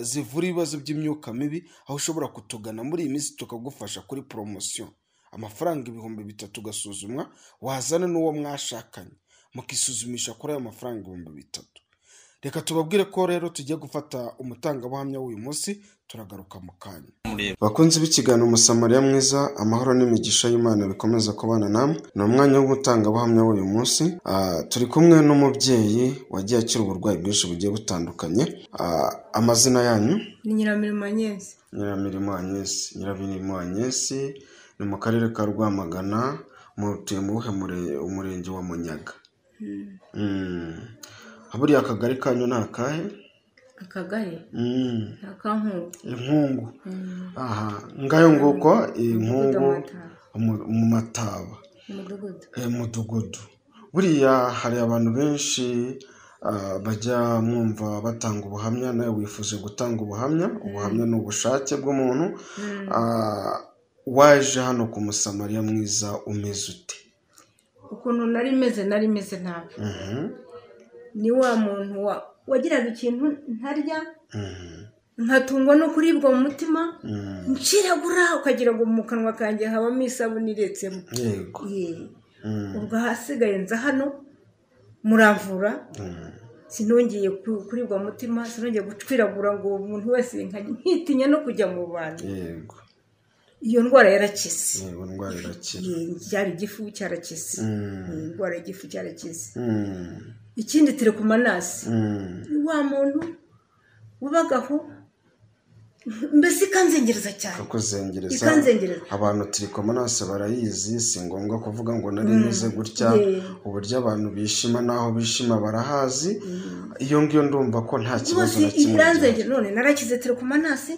S2: zivura ibibazo by'imyuka mibi, aho ushobora kutugana muri iyi minsi tukagufasha kuri promotion. Amafaranga 3,000 ugasuzumwa, wazana n'uwo mwashakanye mukisuzumisha kuri ayo mafaranga 3,000. Reka tubabwire ko rero tujye gufata umutangabuhamya w'uyu munsi, turagaruka mu kanya. Bakunze b'ikiganiro Umusamariya Mwiza, amahoro n'imigisha y'Imana bikomeza kubana namwe. Ni umwanya w'umutangabuhamya w'uyu munsi. Turi kumwe n'umubyeyi wagiye akira uburwayi bwinshi bugiye butandukanye. Amazina yanyu?
S4: Ni Nyiramirimo Agnes.
S2: Nyiramirimo Agnes ni mu karere ka Rwamagana, mutuye mu umurenge wa Munyaga. Buriya akagari kanyu ni akahe?
S4: Akagari? Akankungu.
S2: Inkungu. Ngayo nguko Inkungu mu Mataba. Mudugudu. Buriya hari abantu benshi bajya mwumva batanga ubuhamya, nawe wifuje gutanga ubuhamya. Ubuhamya ni ubushake bw'umuntu. Waje hano ku Umusamariya Mwiza umeze ute?
S4: Ukuntu nari meze nabi. Ni wa muntu wagiraga ikintu ntarya, nkatungwa no kuribwa mu mutima, nciragura ukagira ngo mu kanwa kanjye habamo isabuni iretsemo.
S2: Yego.
S4: Ubwo hasigaye nza hano muravura, sinongeye kuribwa mu mutima, sinongeye gucwiragura ngo umuntu wese nkitinya no kujya mu bantu.
S2: Yego.
S4: Iyo ndwara yarakize.
S2: Yego, ndwara yarakize.
S4: Cyari igifu cyarakize. Indwara y'igifu cyarakize. Ikindi telekomanasi, wa muntu ubagaho mbese ikanzengereza cyane.
S2: Kukuzengereza. Abantu telekomanasi barayizi, si ngombwa kuvuga ngo nari meze gutya. Uburyo abantu bishima naho bishima barahazi. Iyo ngiyo ndumva ko nta kibazo na kimwe.
S4: Iranzengera. None narakize telekomanasi,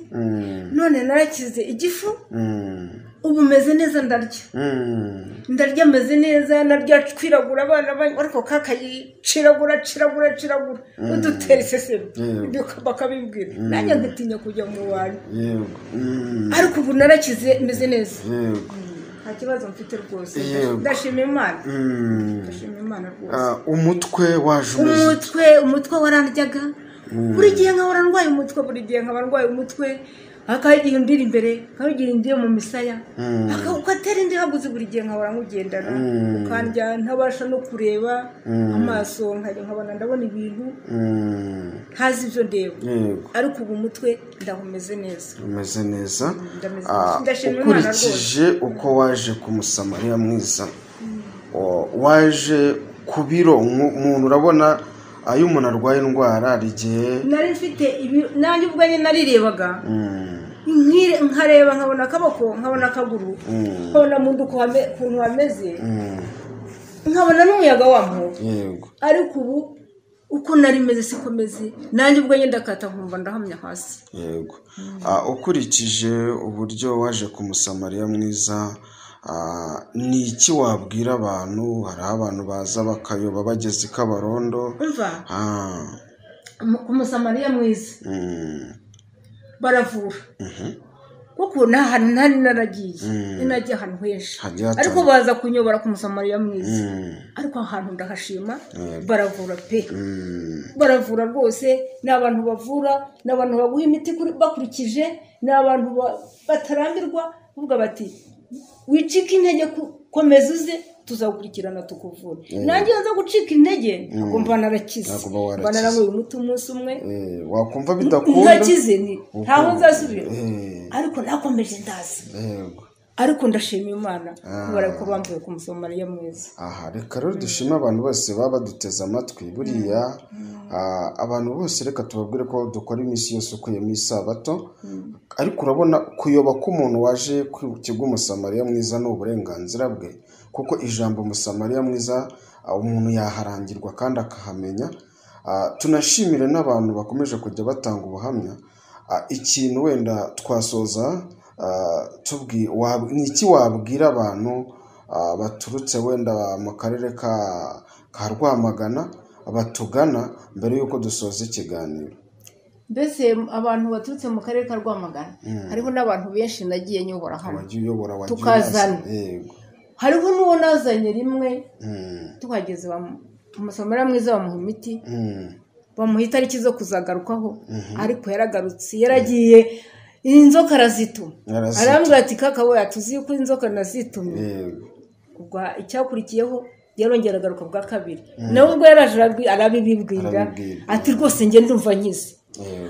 S4: none narakize igifu, ubu meze neza, ndarya meze neza, narya twiragura abana ariko kakayiciragura udutera isesero bakabibwira, nanjye ngatinya kujya mu bantu. Ariko ubu narakize meze neza, nta kibazo mfite rwose. Ndashima Imana rwose.
S2: Umutwe waje
S4: umutwe warandyaga, buri gihe nkahora ndwaye umutwe, akayigira indiri imbere, akayigira indi mu misaya, akatera indi haguze, buri gihe nkahora nkugendana, ukandya ntabasha no kureba amaso, nkabona ndabona ibintu ntazi ibyo ndeba. Ariko ubu umutwe ndahumeze neza.
S2: Umeze neza.
S4: Ndashima Imana rwose.
S2: Ukurikije uko waje ku Umusamariya Mwiza, waje ku biro, umuntu urabona ayo umuntu arwaye indwara rigiye
S4: nari mfite nanjye ubwanjye narirebaga, nkareba nkabona akaboko, nkabona akaguru, nkabona mu nda ukuntu hameze, nkabona n'umuyaga wamuha
S2: yego
S4: ariko ubu uko nari meze siko meze nanjye ubwo nyenda kata nkumva ndahamya hasi
S2: yego ukurikije uburyo waje ku musamariya mwiza ni iki wabwira abantu hari abantu baza bakayoba bageze i Kabarondo
S4: umva ku musamariya mwiza baravura kuko nta hantu ntari naragiye nagiye ahantu henshi ariko baza kunyobora ku musamariya mwiza ariko ahantu ndahashima baravura pe baravura rwose ni abantu bavura ni abantu baguha imiti bakurikije ni abantu batarambirwa bavuga bati wicika intege komeza uze tuzagukurikirana tukuvura nanjye nza gucika intege nkumva narakize banaranywe umuti umunsi umwe
S2: wakumva bidakunda
S4: nakize ntaho nzasubira ariko nakomeje ndazi ariko ndashima Imana kubera ko bambuye ku musamariya mwiza
S2: reka rero dushima abantu bose baba baduteze amatwi buriya abantu bose reka tubabwire ko dukora iminsi yose ukuyemo isabato ariko urabona kuyoba k'umuntu waje ku kigo umusamariya mwiza ni uburenganzira bwe kuko ijambo umusamariya mwiza umuntu yaharangirwa kandi akahamenya tunashimire n'abantu bakomeje kujya batanga ubuhamya ikintu wenda twasoza ni iki wabwira abantu baturutse wenda mu karere ka Rwamagana batugana mbere y'uko dusoza ikiganiro
S4: mbese abantu baturutse mu karere ka Rwamagana hariho n'abantu benshi nagiye nyobora hano tukazana hariho n'uwo nazanye rimwe tuhageze umusamariya mwiza bamuha imiti bamuha itariki zo kuzagarukaho ariko yaragarutse yaragiye inzoka arazituma arambwira ati kaka we tuzi ko inzoka nazitumye ubwo icyakurikiyeho yarongera agaruka bwa kabiri nawe ubwo yaraje arabibibwira ati rwose njye ndumva nkize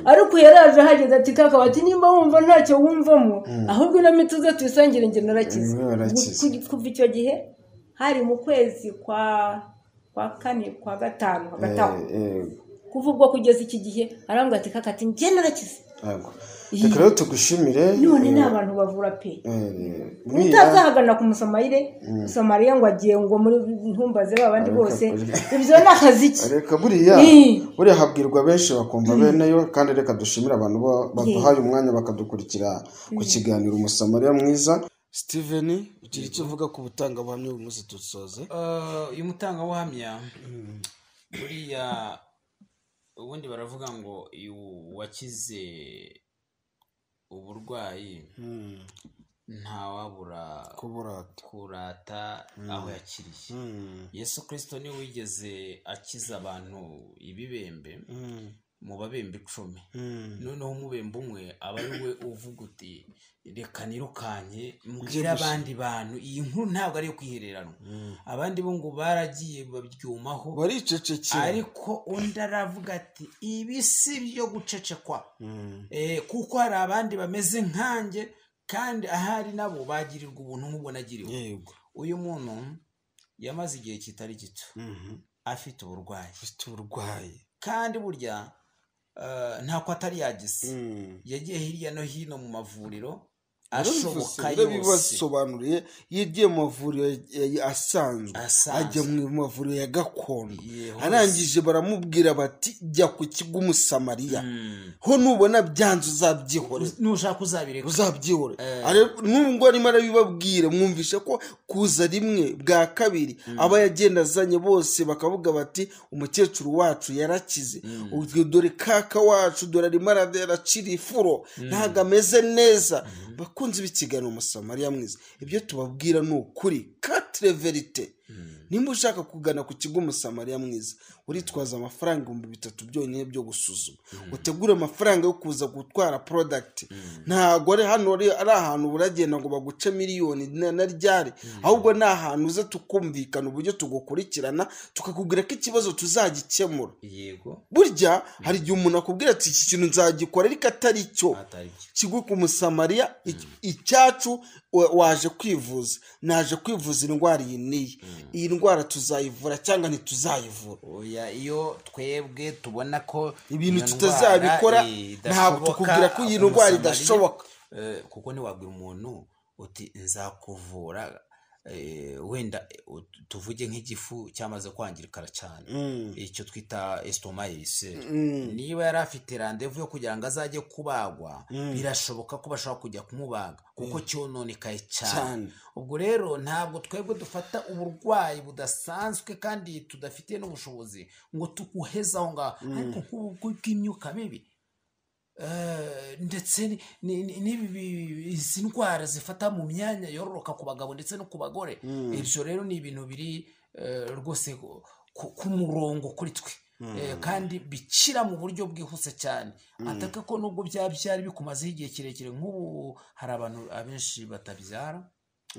S4: ariko yaraje hageze ati kaka bati nimba wumva ntacyo wumvamo ahubwo n'imiti uze tuyisangire njye narakize kuva icyo gihe hari mu kwezi kwa kane kwa gatanu kuva ubwo kugeza iki gihe arambwira ati kaka ati njye narakize
S2: reka rero tugushimire
S4: none ni abantu bavura pe utazahagana ku musamariya ngo agiye ngo muri ntumbaze babandi bose ibyo ni akazi ki
S2: reka buriya habwirwa benshi bakumva beneyo kandi reka dushimire abantu baduhaye umwanya bakadukurikira ku kiganiro umusamariya mwiza Steven ugira icyo uvuga ku butangabuhamya uyu munsi dusoze
S3: uyu mutangabuhamya buriya ubundi baravuga ngo wakize uburwayi ntawabura kurata aho yakiriye Yesu Kristo niwe wigeze akiza abantu ibibembe mu babembe 10 noneho umubembe umwe aba ari we uvuga uti reka nirukanye mbwira abandi bantu iyi nkuru ntabwo ari yo kwihererana abandi bo ngo baragiye babyumaho
S2: baricecekera
S3: ariko undi aravuga ati ibi si byo gucecekwa kuko hari abandi bameze nkanjye kandi ahari nabo bagirirwa ubuntu nk'ubwo nagiriwe uyu muntu yamaze igihe kitari gito afite uburwayi kandi burya ntako atari yagize yagiye hirya no hino mu mavuriro ashoboka yose
S2: bibasobanuriye yagiye mu mavuriro asanzwe ajya mu mavuriro ya gakondo arangije baramubwira bati jya ku kigo umusamariya ho nubona byanze uzabyihore
S3: nushaka uzabireka
S2: uzabyihore nubwo arimo arabibabwira mwumvishe ko kuza rimwe bwa kabiri aba yagenda azanye bose bakavuga bati umukecuru wacu yarakize dore kaka wacu dore arimo aracira ifuro ntago ameze neza bakunze bikigana umusamariya mwiza ibyo tubabwira ni ukuri quatre verite nimba ushaka kugana ku kigo umusamariya mwiza uritwaza amafaranga 3,000 byonyine byo gusuzuma utegura amafaranga yo kuza gutwara product ntago ari hano ari ahantu buragenda ngo baguce miliyoni na ryari ahubwo ni ahantu uze tukumvikana uburyo tugukurikirana tukakubwira ko ikibazo tuzagikemura
S3: yego
S2: burya hari igihe umuntu akubwira ati iki kintu nzagikora ariko atari cyo kigo ku musamariya icyacu waje kwivuza naje kwivuza indwara iyi ndwara tuzayivura cyangwa ntituzayivura
S3: iyo twebwe tubona ko
S2: ibintu tutazabikora ntabwo tukubwira ko iyi ndwara idashoboka
S3: kuko ntiwabwira umuntu uti nzakuvura wenda tuvuge nk'igifu cyamaze kwangirikara cyane, icyo twita estomac, niba yari afite randevu yo kugira ngo azajye kubagwa, birashoboka ko bashobora kujya kumubaga kuko cyononekaye cyane. ubwo rero ntabwo twebwe dufata uburwayi budasanzwe kandi tudafite n'ubushobozi ngo tuguheze aho ngaho, ariko nk'ubwo bw'imyuka mibi ndetse izi ndwara zifata mu myanya yororoka ku bagabo ndetse no ku bagore, ibyo rero ni ibintu biri rwose ku murongo kuri twe, kandi bikira mu buryo bwihuse cyane, ataka ko nubwo byari bikumazeho igihe kirekire. nk'ubu hari abantu abenshi batabyara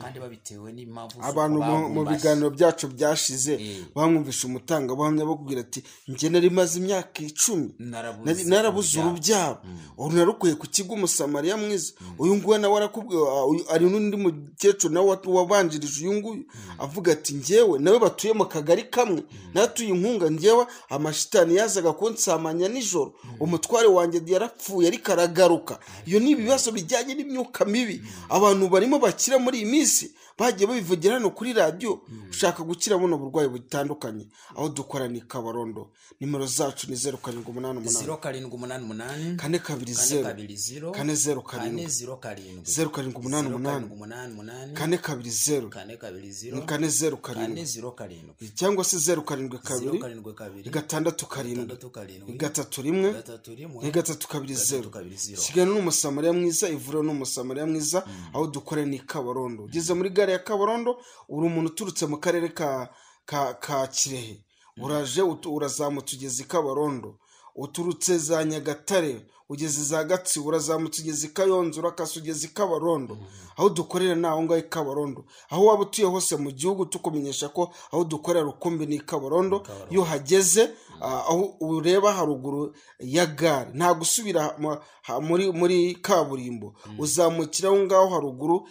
S3: kandi babitewe n'impamvu
S2: abantu mu biganiro byacu byashize bamwumvisha umutangabuhamya bakubwira ati njye nari maze imyaka 10 narabuze urubyaro, ubu narukuye ku kigo umusamariya mwiza. uyu nguyu nawe arakubwiye, ari n'undi mukecuru nawe wabanjirije uyu nguyu avuga ati njyewe nawe batuye mu kagari kamwe natuye inkunga, njyewe amashitani yazaga kunsamanya nijoro, umutware wanjye yarapfuye ariko aragaruka. iyo ni ibibazo bijyanye n'imyuka mibi abantu barimo bakira muri iyi bagiye babivugira hano kuri radio. ushaka gukira buno burwayi butandukanye, aho dukora ni Kabarondo. nimero zacu ni 0788
S3: 0788
S2: 420 407 420 420 cyangwa se 072 637 sigana n'umusamariya mwiza, ivuriro n'umusamariya mwiza, aho dukora ni Kabarondo. ugeze muri gare ya Kabarondo, uri umuntu uturutse mu karere ka Kirehe, uraje urazamutse ugeze i Kabarondo, uturutse za Nyagatare ugeze za Gatsibo, urazamutse ugeze i Kayonza, urakase ugeze i Kabarondo. aho dukorera naho ngaho i Kabarondo. aho waba utuye hose mu gihugu tukumenyesha ko aho dukorera rukumbi ni Kabarondo. iyo hageze aho ureba haruguru ya gare, nta gusubira muri kaburimbo, uzamukira aho ngaho haruguru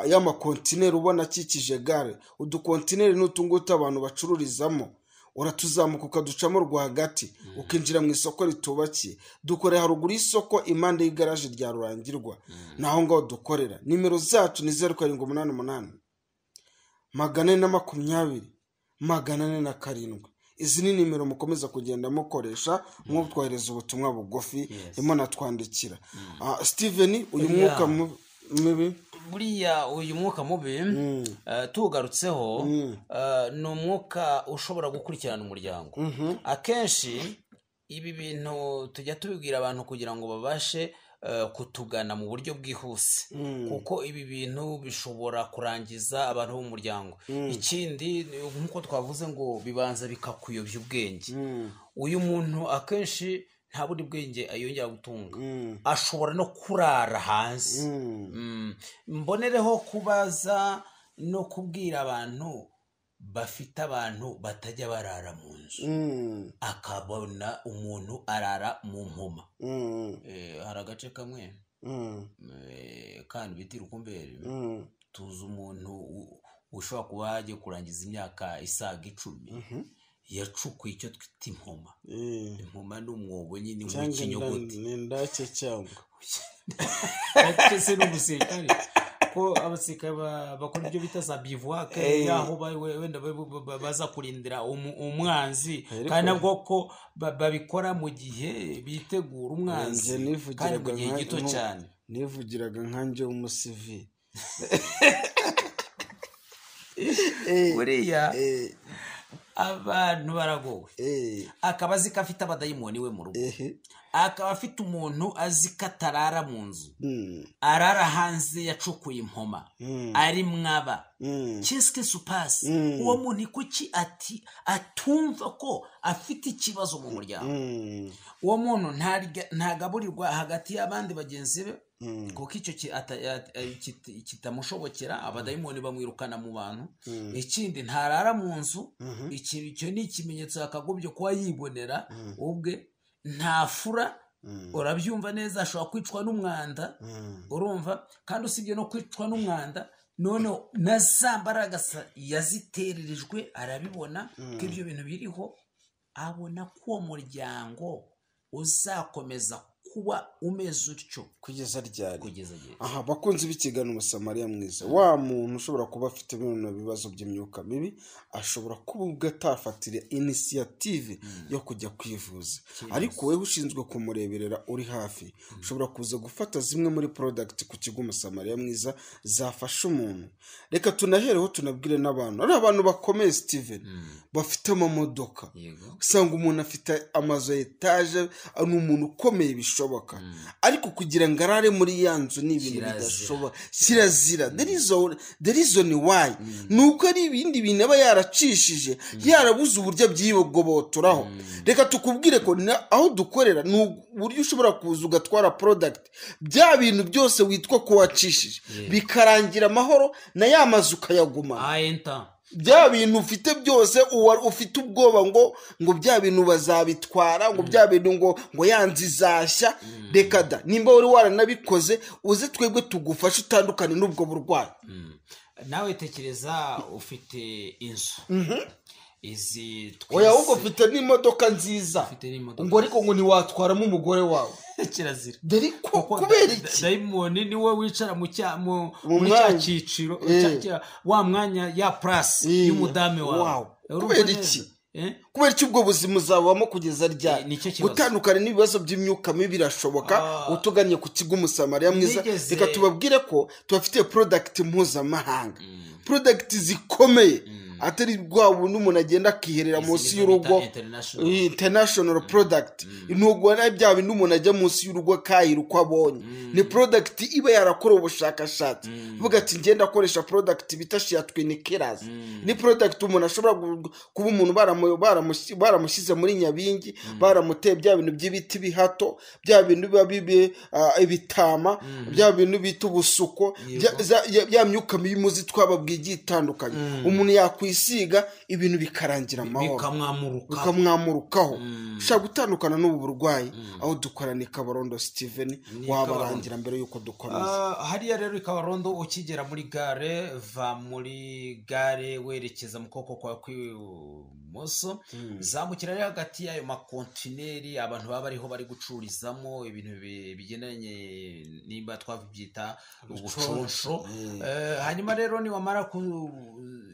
S2: y'amakontineri ubona akikije gare. udukontineri n'utungutu abantu bacururizamo, uratuzamuka ukaducamo rwagati ukinjira mu isoko ritubakiye. dukorera haruguru y'isoko impande y'igaraje rya Rurangirwa, naho ngaho dukorera. nimero zacu ni 0788 420 447. izi ni nimero mukomeza kugenda mukoresha mwutwohereza ubutumwa bugufi, imana twandikira. Steven, uyu mwuka mubi
S3: buriya uyu mwuka mubi tugarutseho ni umwuka ushobora gukurikirana umuryango. akenshi ibi bintu tujya tubibwira abantu kugira ngo babashe kutugana mu buryo bwihuse, kuko ibi bintu bishobora kurangiza abantu bo mu muryango. ikindi nk'uko twavuze ngo bibanza bikakuyobya ubwenge. uyu muntu akenshi nta bundi bwenge ayongera gutunga, ashobora no kurara hanze. mbonereho kubaza no kubwira abantu bafite abantu batajya barara mu nzu, akabona umuntu arara mu mpoma. hari agace kamwe kandi biti Rukumberi, tuzi umuntu ushobora kuba yagiye kurangiza imyaka isaga 10, yacukuye icyo twita impoma. impoma ni umwobo nyine w'ikinyuguti,
S2: ni ndake cyangwa
S3: se n'umusirikare, ko abasirikare bakora ibyo bita za bivouac, yaho wenda baza kurindira umwanzi, kandi nabwo ko babikora mu gihe bitegura umwanzi kandi mu gihe gito cyane.
S2: nivugiraga nkanje umusivili
S3: buriya abantu baragowe. akaba azi ko afite abadayimoni we mu rugo, akaba afite umuntu azi ko atarara mu nzu, arara hanze yacukuye impoma, ari mwaba kiske supasi. uwo muntu kuki atumva ko afite ikibazo mu muryango? uwo muntu ntagaburirwa hagati y'abandi bagenzi be, kuko icyo kitamushobokera. abadayimoni bamwirukana mu bantu. ikindi ntarara mu nzu, icyo ni ikimenyetso yakagobye kuba yibonera ubwe. ntafura, urabyumva neza, ashobora kwicwa n'umwanda, urumva. kandi usibye no kwicwa n'umwanda, none na za mbaraga yazitererijwe arabibona ko ibyo bintu biriho, abona ko uwo muryango uzakomeza kuba umeze utyo
S2: kugeza ryari.
S3: kugeza gihe.
S2: Aha bakunze bikigana umusamariya mwiza, wa muntu ushobora kuba afite bino bibazo by'imyuka mibi ashobora kuba ubwo atafatira initiative yo kujya kwivuza, ariko wewe ushinzwe kumureberera uri hafi ushobora kuza gufata zimwe muri product ku kigo umusamariya mwiza zafasha umuntu. Reka tunahereho tunabwire n'abantu, ari abantu bakomeye Steven bafite amamodoka, usanga umuntu afite amazu etage, ari umuntu ukomeye bishoboka, ariko kugira ngo arare muri ya nzu ni ibintu bidashoboka, kirazira. The reason why nuko ari ibindi bintu aba yaracishije, yarabuze uburyo byibogobotoraho. Reka tukubwire ko aho dukorera ni uburyo ushobora kuza ugatwara product bya bintu byose witwa ko wacishije bikarangira amahoro, na ya mazu ukayaguma. Bya bintu ufite byose ufite ubwoba ngo bya bintu bazabitwara, ngo bya bintu ngo yanzi zashya. Reka da, nimba wari waranabikoze uze twebwe tugufasha utandukane n'ubwo burwayi.
S3: Nawe tekereza ufite inzu izi
S2: oya ahubwo ufite n'imodoka nziza, ngo ariko ngo ntiwatwaramo umugore wawe,
S3: kirazira.
S2: dore ko kubera iki
S3: dayimoni niwe wicara mu cya cyiciro wa mwanya ya plus y'umudame wawe.
S2: Kubera iki? Kubera iki ubwo buzima uzabamo kugeza ryari? Gutandukana n'ibibazo by'imyuka mibi birashoboka utuganye ku kigo umusamariya mwiza. Reka tubabwire ko tubafitiye product mpuzamahanga, product zikomeye, atari rwabo n'umuntu agenda akiherera munsi y'urugo, international product. Intego na bya bintu umuntu ajya munsi y'urugo kahira uko abonye. Ni product iba yarakora ubushakashatsi, vuga ati ngenda akoresha product bitashiya twinikeras. Ni product umuntu ashobora kuba umuntu baramushyize muri Nyabingi, baramuteye bya bintu by'ibiti bihato, bya bintu biba bibe ibitama, bya bintu bita ubusuko, bya myuka mibi muzi twababwiye itandukanye. Umuntu yakwisiga ibintu bikarangira amahoro, bikamwamurukaho. Ushaka gutandukana n'ubu burwayi aho dukorana Kabarondo Steven, wabarangira mbere yuko dukomeza.
S3: Hariya rero Kabarondo ukigera muri gare, va muri gare werekeza mu koko kwa kwimoso, zamukira rero hagati y'ayo makontineri abantu baba bariho bari gucururizamo ibintu bigendanye nimba twabyita ubuconsho. Hanyuma rero ni wamara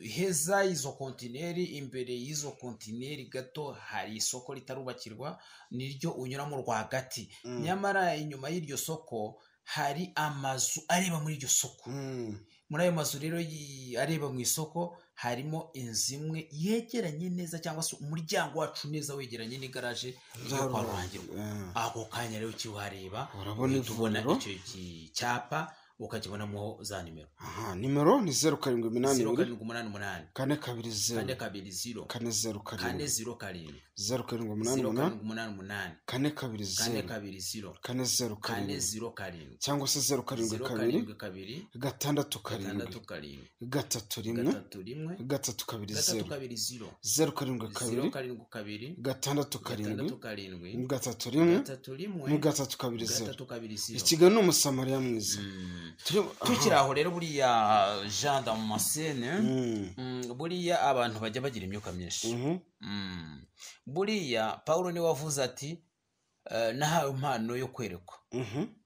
S3: heza izo kontineri, imbere y'izo kontineri gato hari isoko ritarubakirwa niryo unyuramo rwagati. Nyamara inyuma y'iryo soko hari amazu areba muri iryo soko. Muri ayo mazu rero areba mu isoko harimo inzu imwe yegeranye neza, cyangwa se umuryango wacu neza wegeranye n'igaraje yo kwa Ruhangirwa. Ako kanya rero kiwareba urabona icyo cyapa ukakibonamo za nimero.
S2: Nimero ni 0788
S3: 420
S2: 420
S3: 420
S2: 407
S3: 420
S2: cyangwa se 072 6 7 3 072 Ikiganiro n'umusamariya mwiza.
S3: Tukiraho rero buriya Jean Damascene, buriya abantu bajya bagira imyuka myinshi. Buriya Paulo ni wavuze ati nahawe impano yo kwerekwa,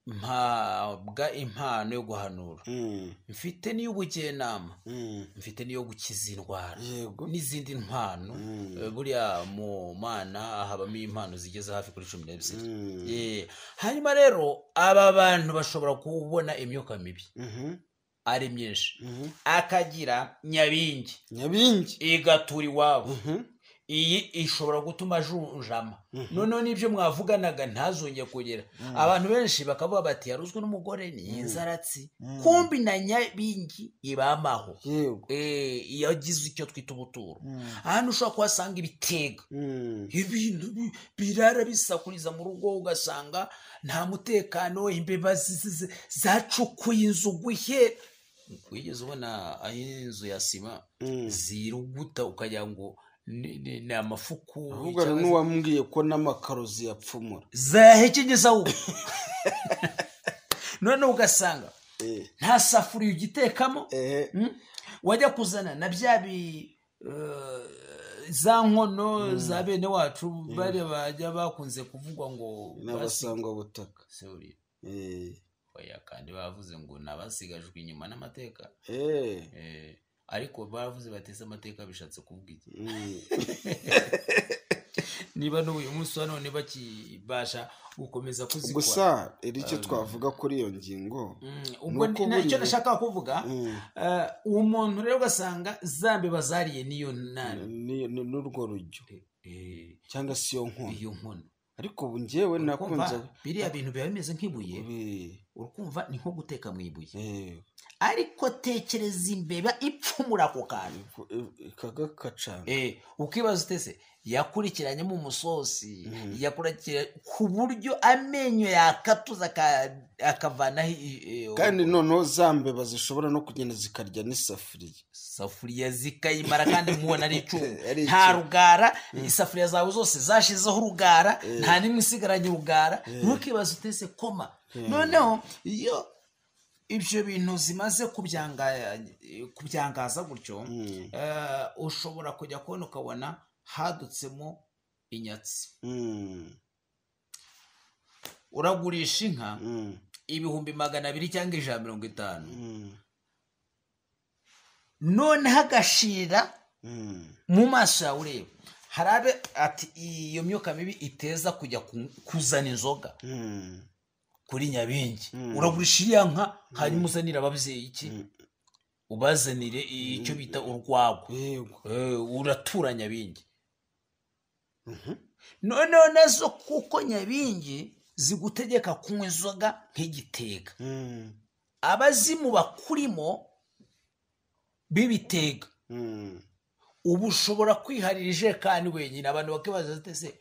S3: mpabwa impano yo guhanura, mfite n'iy'ubujyenama, mfite n'iyo gukiza indwara n'izindi mpano. Buriya mu mana habamo impano zigeze hafi kuri 12. Hanyuma rero aba bantu bashobora kubona imyuka mibi ari myinshi, akagira Nyabingi igatura iwabo. Iyi ishobora gutuma ajunjama, none nibyo mwavuganaga ntazongeye kugera. Abantu benshi bakavuga bati yaruzwe n'umugore ni inzaratsi, kumbi na Nyabingi ibamaho. Yagize icyo twita ubuturo. Ahantu ushobora kuhasanga ibitega, ibintu birara bisakuriza mu rugo, ugasanga nta mutekano, imbeba zacukuye inzu guhe. Wigeze ubona aho inzu ya sima ziruguta ukagira ngo ni amafuku?
S2: Ahubwo n'uwambwiye ko n'amakarozi yapfumura
S3: zahekenyeza ubu. None ugasanga nta safuriya ugitekamo, wajya kuzana na bya za nkono za bene wacu bari bajya bakunze kuvugwa ngo
S2: n'abasangwa butaka
S3: oya kandi bavuze ngo nabasigajwe inyuma n'amateka ariko bavuze bateze amateka bishatse kuvuga iki niba n'uyu munsi wa none bakibasha gukomeza kuzikora
S2: gusa icyo twavuga kuri iyo ngingo
S3: ubwo icyo nashaka kuvuga uwo muntu rero ugasanga zambe bazariye niyo nani
S2: n'urwo rujyo cyangwa se iyo nkono ariko ubu njyewe
S3: nakunze biriya bintu biba bimeze nk'ibuye urukumva ni nko guteka mu ibuye ariko tekereza imbeba ipfumura ako kantu
S2: ikagakacana
S3: ukibaza utese yakurikiranyemo umusosi yakurikiranye ku buryo amenyo yakatuza akavanaho
S2: kandi noneho za mbeba zishobora no kugenda zikarya n'isafuriya
S3: zikayimara kandi mubona ari icyuma nta rugara isafuriya zawe zose zashizeho urugara nta n'imwe isigaranye urugara ntukibaza utese koma noneho iyo ibyo bintu zimaze kubyangaza gutyo ushobora kujya kubona ukabona hadutsemo inyatsi uragurisha inka ibihumbi 200 cyangwa 150 noneho agashira mu maso yawe ureba harabe ati iyo myuka mibi iteza kujya kuzana inzoga kuri Nyabingi uragurisha iriya nka hanyuma uzanira ababyeyi iki ubazanire icyo bita urwagwa uratura Nyabingi noneho nazo kuko Nyabingi zigutegeka kunywa inzoga nk'igitega abazimu bakurimo bibitega ubu ushobora kwiharira ijerekani wenyine abantu bakibaza ati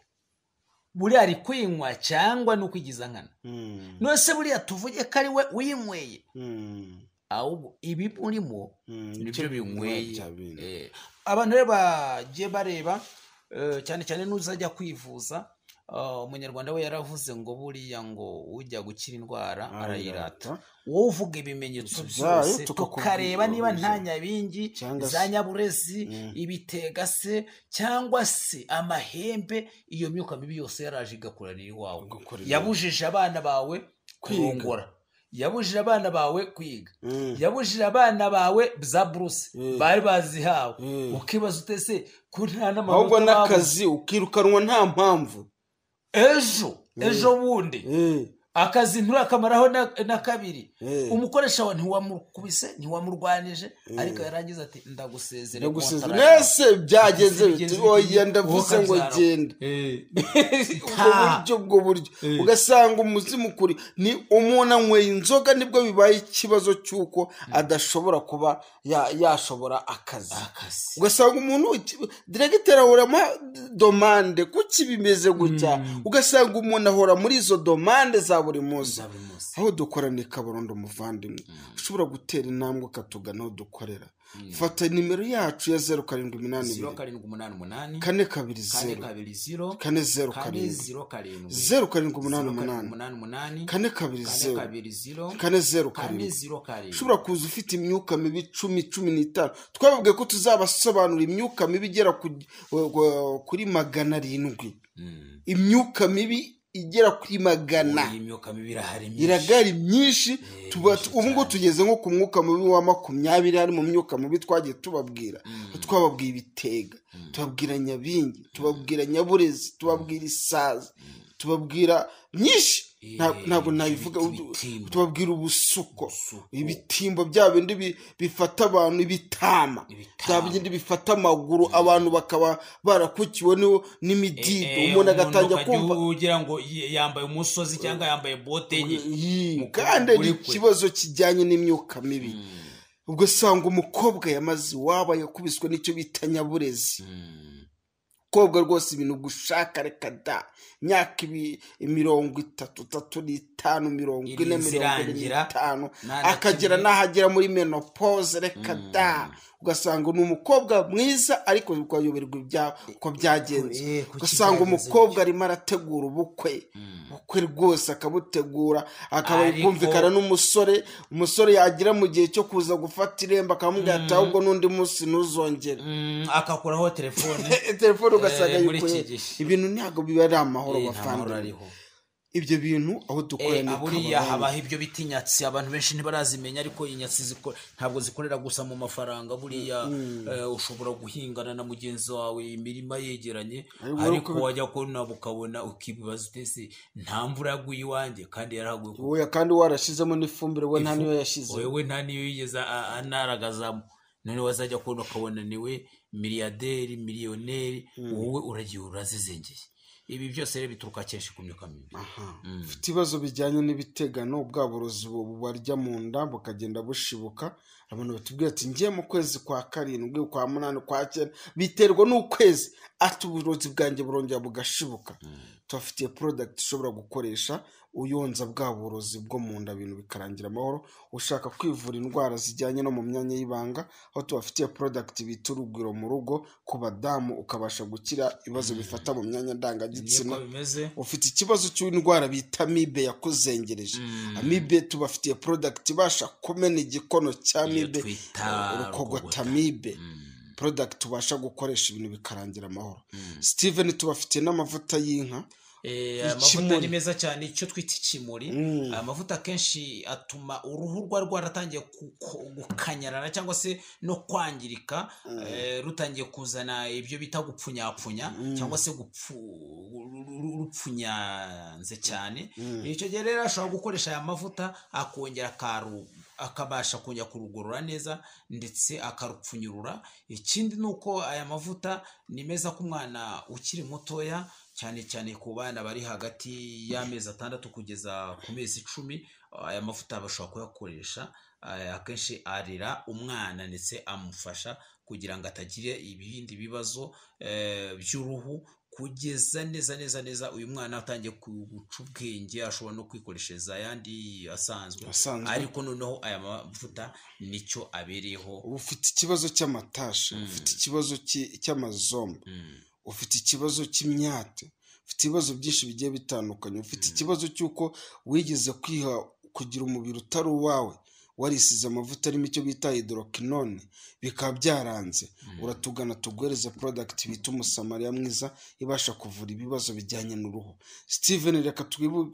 S3: buriya ari kwinywa cyangwa no kwigiza nkana nose buriya tuvuge ko ari we uyinyweye ahubwo ibi urimo nibyo binyweye abantu rero bagiye bareba cyane cyane n'uzajya kwivuza umunyarwanda we yaravuze ngo buriya ngo ujya gukira indwara arayirata wowe uvuga ibimenyetso byose tukareba niba nta Nyabingi za Nyaburezi ibitega se cyangwa se amahembe iyo myuka mibi yose yaraje igakuranira iwawe yabujije abana bawe kurongora yabujije abana bawe kwiga yabujije abana bawe za buruse bari bazihawe ukibaza utese ko nta n'amanota
S2: ahubwo n'akazi ukirukanwa nta mpamvu
S3: ejo bundi akazi nturakamaraho na kabiri umukoresha wa ntiwamukubise ntiwamurwanije ariko yarangiza ati ndagusezere
S2: nese byagenze oya ndavuze ngo genda ubwo buryo ugasanga umuzimu kuri ni umuntu anyweye inzoga nibwo bibaye ikibazo cy'uko adashobora kuba yashobora akazi ugasanga umuntu diregiteri ahora domande kuki bimeze gutya ugasanga umuntu ahora muri izo domande za buri munsi aho dukora ni Kabarondo muvandimwe ushobora gutera intambwe ukatugana aho dukorera fata nimero yacu ya 0788 kane kabiri 0 kane 0 0788 kane kabiri 0 kane 0 ushobora kuza ufite imyuka mibi 10-15 twavuga ko tuzabasobanura imyuka mibi igera kuri 700 imyuka mibi igera kuri 100 iragari myinshi ubu ngo tugeze nko ku mwuka mubi wa 20 hari mu myuka mubi twagiye tubabwira twababwiye ibitega tubabwira Nyabingi tubabwira Nyaburezi tubabwira Isazi tubabwira myinshi ntabwo nabivuga tubabwira ubusuko ibitimbo bya bindi bifata abantu ibitama bya bindi bifata amaguru abantu bakaba barakukiwe n'imidido umuntu agatangira kumva
S3: ugira ngo yambaye umusozi cyangwa yambaye bote
S2: kandi ari ikibazo kijyanye n'imyuka mibi ubwo sanga umukobwa yamaze waba yakubiswe n'icyo bita Nyaburezi umukobwa rwose ibintu gushaka reka da imyaka 35 40 akagera n'ahagera muri menopause reka da ugasanga ni umukobwa mwiza ariko ukayoberwa uko byagenze ugasanga umukobwa arimo arategura ubukwe rwose akabutegura akabumvikana n'umusore yagira mu gihe cyo kuza gufata irembo akamubwira ati ahubwo n'undi munsi ntuzongere
S3: akakuraho telefone
S2: ugasanga yuko ibintu ntabwo biba ari amahoro bafandura ibyo bintu aho dukorera
S3: buriya habaho ibyo biti inyatsi abantu benshi ntibarazimenya ariko inyatsi ntabwo zikorera gusa mu mafaranga buriya ushobora guhingana na mugenzi wawe imirima yegeranye ariko wajya kubona ukabona ukibaza utese nta mvura yaguye iwanjye kandi yaraguye
S2: kandi warashizemo n'ifumbire we nta niyo yashize
S3: wewe nta niyo yigeze anaragazamo none wazajya kubona ukabona niwe miliyaderi miliyoneri wowe uragiye urazizengeye ibi byose rero bituruka kenshi ku myuka mibi
S2: ufite ibibazo bijyanye n'ibitegano bwa burozi bubarya mu nda bukagenda bushibuka abantu batubwira ati ngiye mu kwezi kwa 7 kwa 8 kwa 9 biterwa n'ukwezi ati uburozi bwanjye burongera bugashibuka tubafitiye product ushobora gukoresha uyonza bwa burozi bwo mu nda ibintu bikarangira amahoro ushaka kwivura indwara zijyanye no mu myanya y'ibanga aho tubafitiye product bita urugwiro mu rugo ku badamu ukabasha gukira ibibazo bifata mu myanya ndangagitsina ufite ikibazo cy'indwara bita amibe yakuzengereje amibe tubafitiye product ibasha kumena igikono cya amibe urukogota amibe product ubasha gukoresha ibintu bikarangira amahoro Steven tubafitiye n'amavuta y'inka
S3: amavuta ni meza cyane icyo twita ikimuri amavuta kenshi atuma uruhu rwaratangiye gukanyarana cyangwa se no kwangirika rutangiye kuzana ibyo bita gupfunyapfunya cyangwa se rupfunyanze cyane icyo gihe rero ashobora gukoresha aya mavuta akongera akabasha kongera kurugorora neza ndetse akarupfunyurura ikindi nuko aya mavuta ni meza ku mwana ukiri mutoya cyane cyane ku bana bari hagati y'amezi 6 kugeza ku mezi 10 aya mavuta bashobora kuyakoresha akenshi arira umwana ndetse amufasha kugira ngo atagire ibindi bibazo by'uruhu kugeza neza uyu mwana atangiye guca ubwenge ashobora no kwikoreshereza ayandi asanzwe ariko noneho aya mavuta nicyo abereyeho
S2: ufite ikibazo cy'amatasha ufite ikibazo cy'amazombe ufite ikibazo cy'imyate ufite ibibazo byinshi bigiye bitandukanye ufite ikibazo cy'uko wigeze kwiha kugira umubiri utari uwawe warisize amavuta arimo icyo bita hydroquinone bikaba byaranze uratugana tuguhereza product bita umusamariya mwiza ibasha kuvura ibibazo bijyanye n'uruhu Steven reka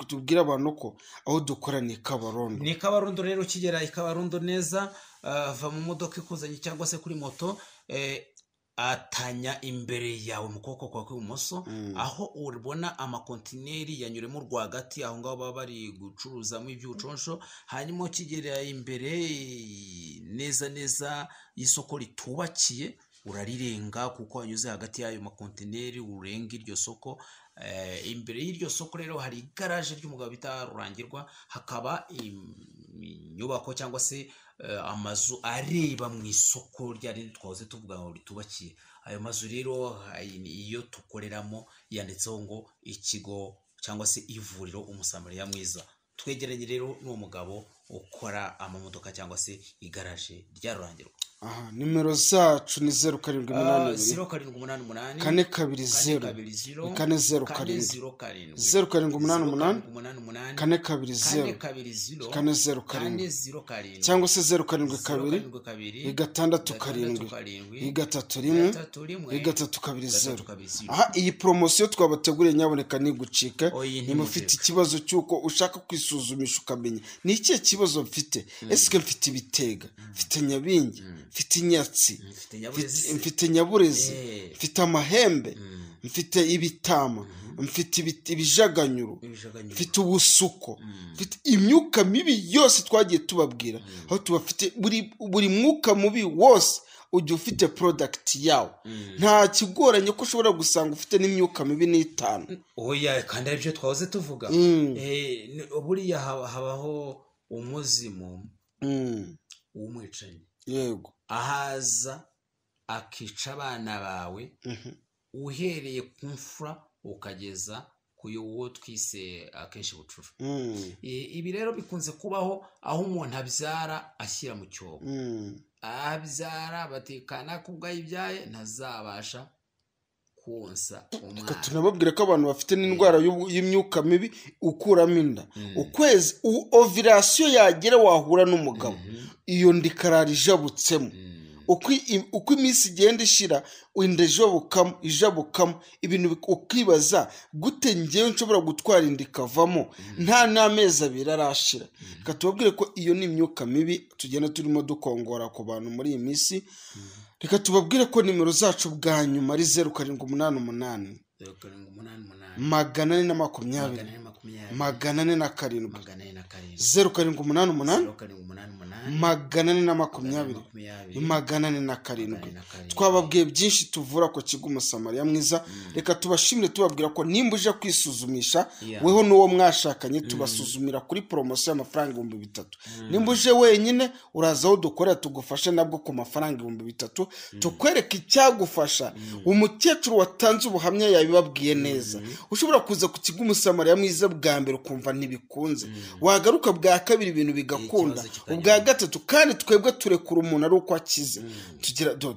S2: tubwire abantu ko aho dukora ni Kabarondo
S3: rero kigera ikabarondo neza va mu modoka ikuzanye cyangwa se kuri moto atanya imbere yawe mu kuboko kwawe kw'ibumoso aho ubona amakontineri yanyuremo rwagati aho ngaho baba bari gucuruzamo iby'ubuconsho hanyuma ukigera imbere neza y'isoko ritubakiye urarirenga kuko wanyuze hagati y'ayo makontineri urenga iryo soko imbere y'iryo soko rero hari igaraje ry'umugabo bita Rurangirwa hakaba inyubako cyangwa se amazu areba mu isoko ryari twahoze tuvuga ngo ritubakiye ayo mazu rero iyo tukoreramo yanditseho ngo ikigo cyangwa se ivuriro umusamariya mwiza twegeranye rero n'uwo mugabo ukora amamodoka cyangwa se igaraje rya Rurangirwa
S2: nimero zacu ni 0788
S3: 0788
S2: 420 407 0788 420 407 cyangwa se 072 6 iyi promosiyo twabateguriye nyaboneka nigucika nimufite ikibazo cyuko ushaka kwisuzumisha ukamenya ni ikihe kibazo mfite ese mfite ibitega mfite nyabingi mfite inyatsi mfite nyaburezi mfite amahembe mfite ibitama mfite ibijaganyuru mfite ubusuko mfite imyuka mibi yose twagiye tubabwira aho tubafite buri mwuka mubi wose ujya ufite product yawe nta kigoranye ko ushobora gusanga ufite n'imyuka mibi n'itanu
S3: oya kandi aribyo twahoze tuvuga buriya habaho umuzimu w'umwicanyi
S2: yego
S3: ahaza akica abana bawe uhereye ku mfura ukageza ku wo twise akenshi bucura. Ibi rero bikunze kubaho aho umuntu abyara ashyira mu cyobo, abyara batekana kubwa ibyaye ntazabasha konsa umwana.
S2: Tunababwira ko abantu bafite n'indwara y'imyuka mibi ukuramo inda, ukwezi ovulation yagera wahura n'umugabo iyo ndikarara ijabutsemo, uko iminsi igenda ishira inda ijabukamo ibintu ukibaza gute ngewe nshobora gutwara inda ikavamo nta n'amezi abiri arashira. Reka tubabwire ko iyo ni imyuka mibi tugenda turimo dukongora ku bantu muri iyi minsi. Reka tubabwire ko nimero zacu bwa nyuma ari 0788 420 407 420 twababwiye byinshi tuvura ku kigo Umusamariya Mwiza. Reka tubashimire tubabwira ko nimba uje kwisuzumisha weho n'uwo mwashakanye tubasuzumira kuri promotion y'amafaranga 3000. Nimba uje wenyine uraza aho dukorera tugufasha nabwo ku mafaranga 3000 tukwereka icyagufasha. Umukecuru watanze ubuhamya yabibabwiye neza. Ushobora kuza ku kigo Umusamariya Mwiza bwa mbere ukumva ntibikunze, wagaruka bwa kabiri ibintu bigakunda, ubwa gatatu kandi twebwe turekura umuntu ari uko akize.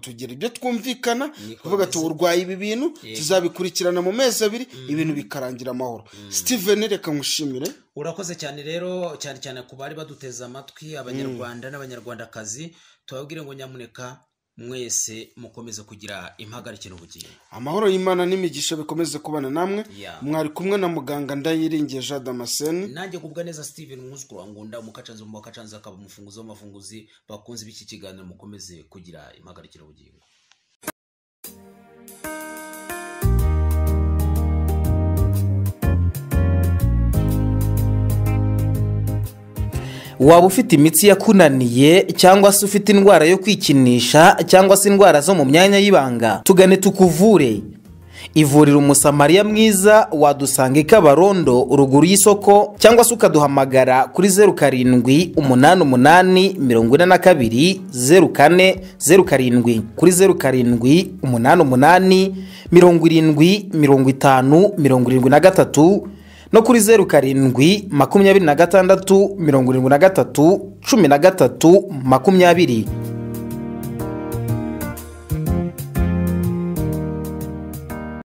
S2: Tugira ibyo twumvikana kuvuga tuburwaye ibi bintu tuzabikurikirana mu mezi abiri ibintu bikarangira amahoro. Steven reka nkushimire.
S3: Urakoze cyane rero cyane ku bari baduteza amatwi abanyarwanda n'abanyarwandakazi. Tubabwire ngo nyamuneka mwese mukomeze kugira impagarike n'ubugingo. Amahoro y'Imana n'imigisha bikomeze kubana namwe. Mwari kumwe na muganga Ndayiringiye Jean Damascene. Nanjye kubwa neza Steven Mwuzukuru Ngunda umukacanze mu bakacanze akaba umufunguzi w'amafunguzi. Bakunze biki kiganiro mukomeze kugira impagarike n'ubugingo.
S1: Waba ufite imitsi yakunaniye cyangwa se ufite indwara yo kwikinisha cyangwa se indwara zo mu myanya y'ibanga, tugane tukuvure. Ivuriro Umusamariya Mwiza wadusanga Kabarondo ruguru y'isoko, cyangwa se ukaduhamagara kuri 0788420407 kuri 0788705073 no kuri 0726731320.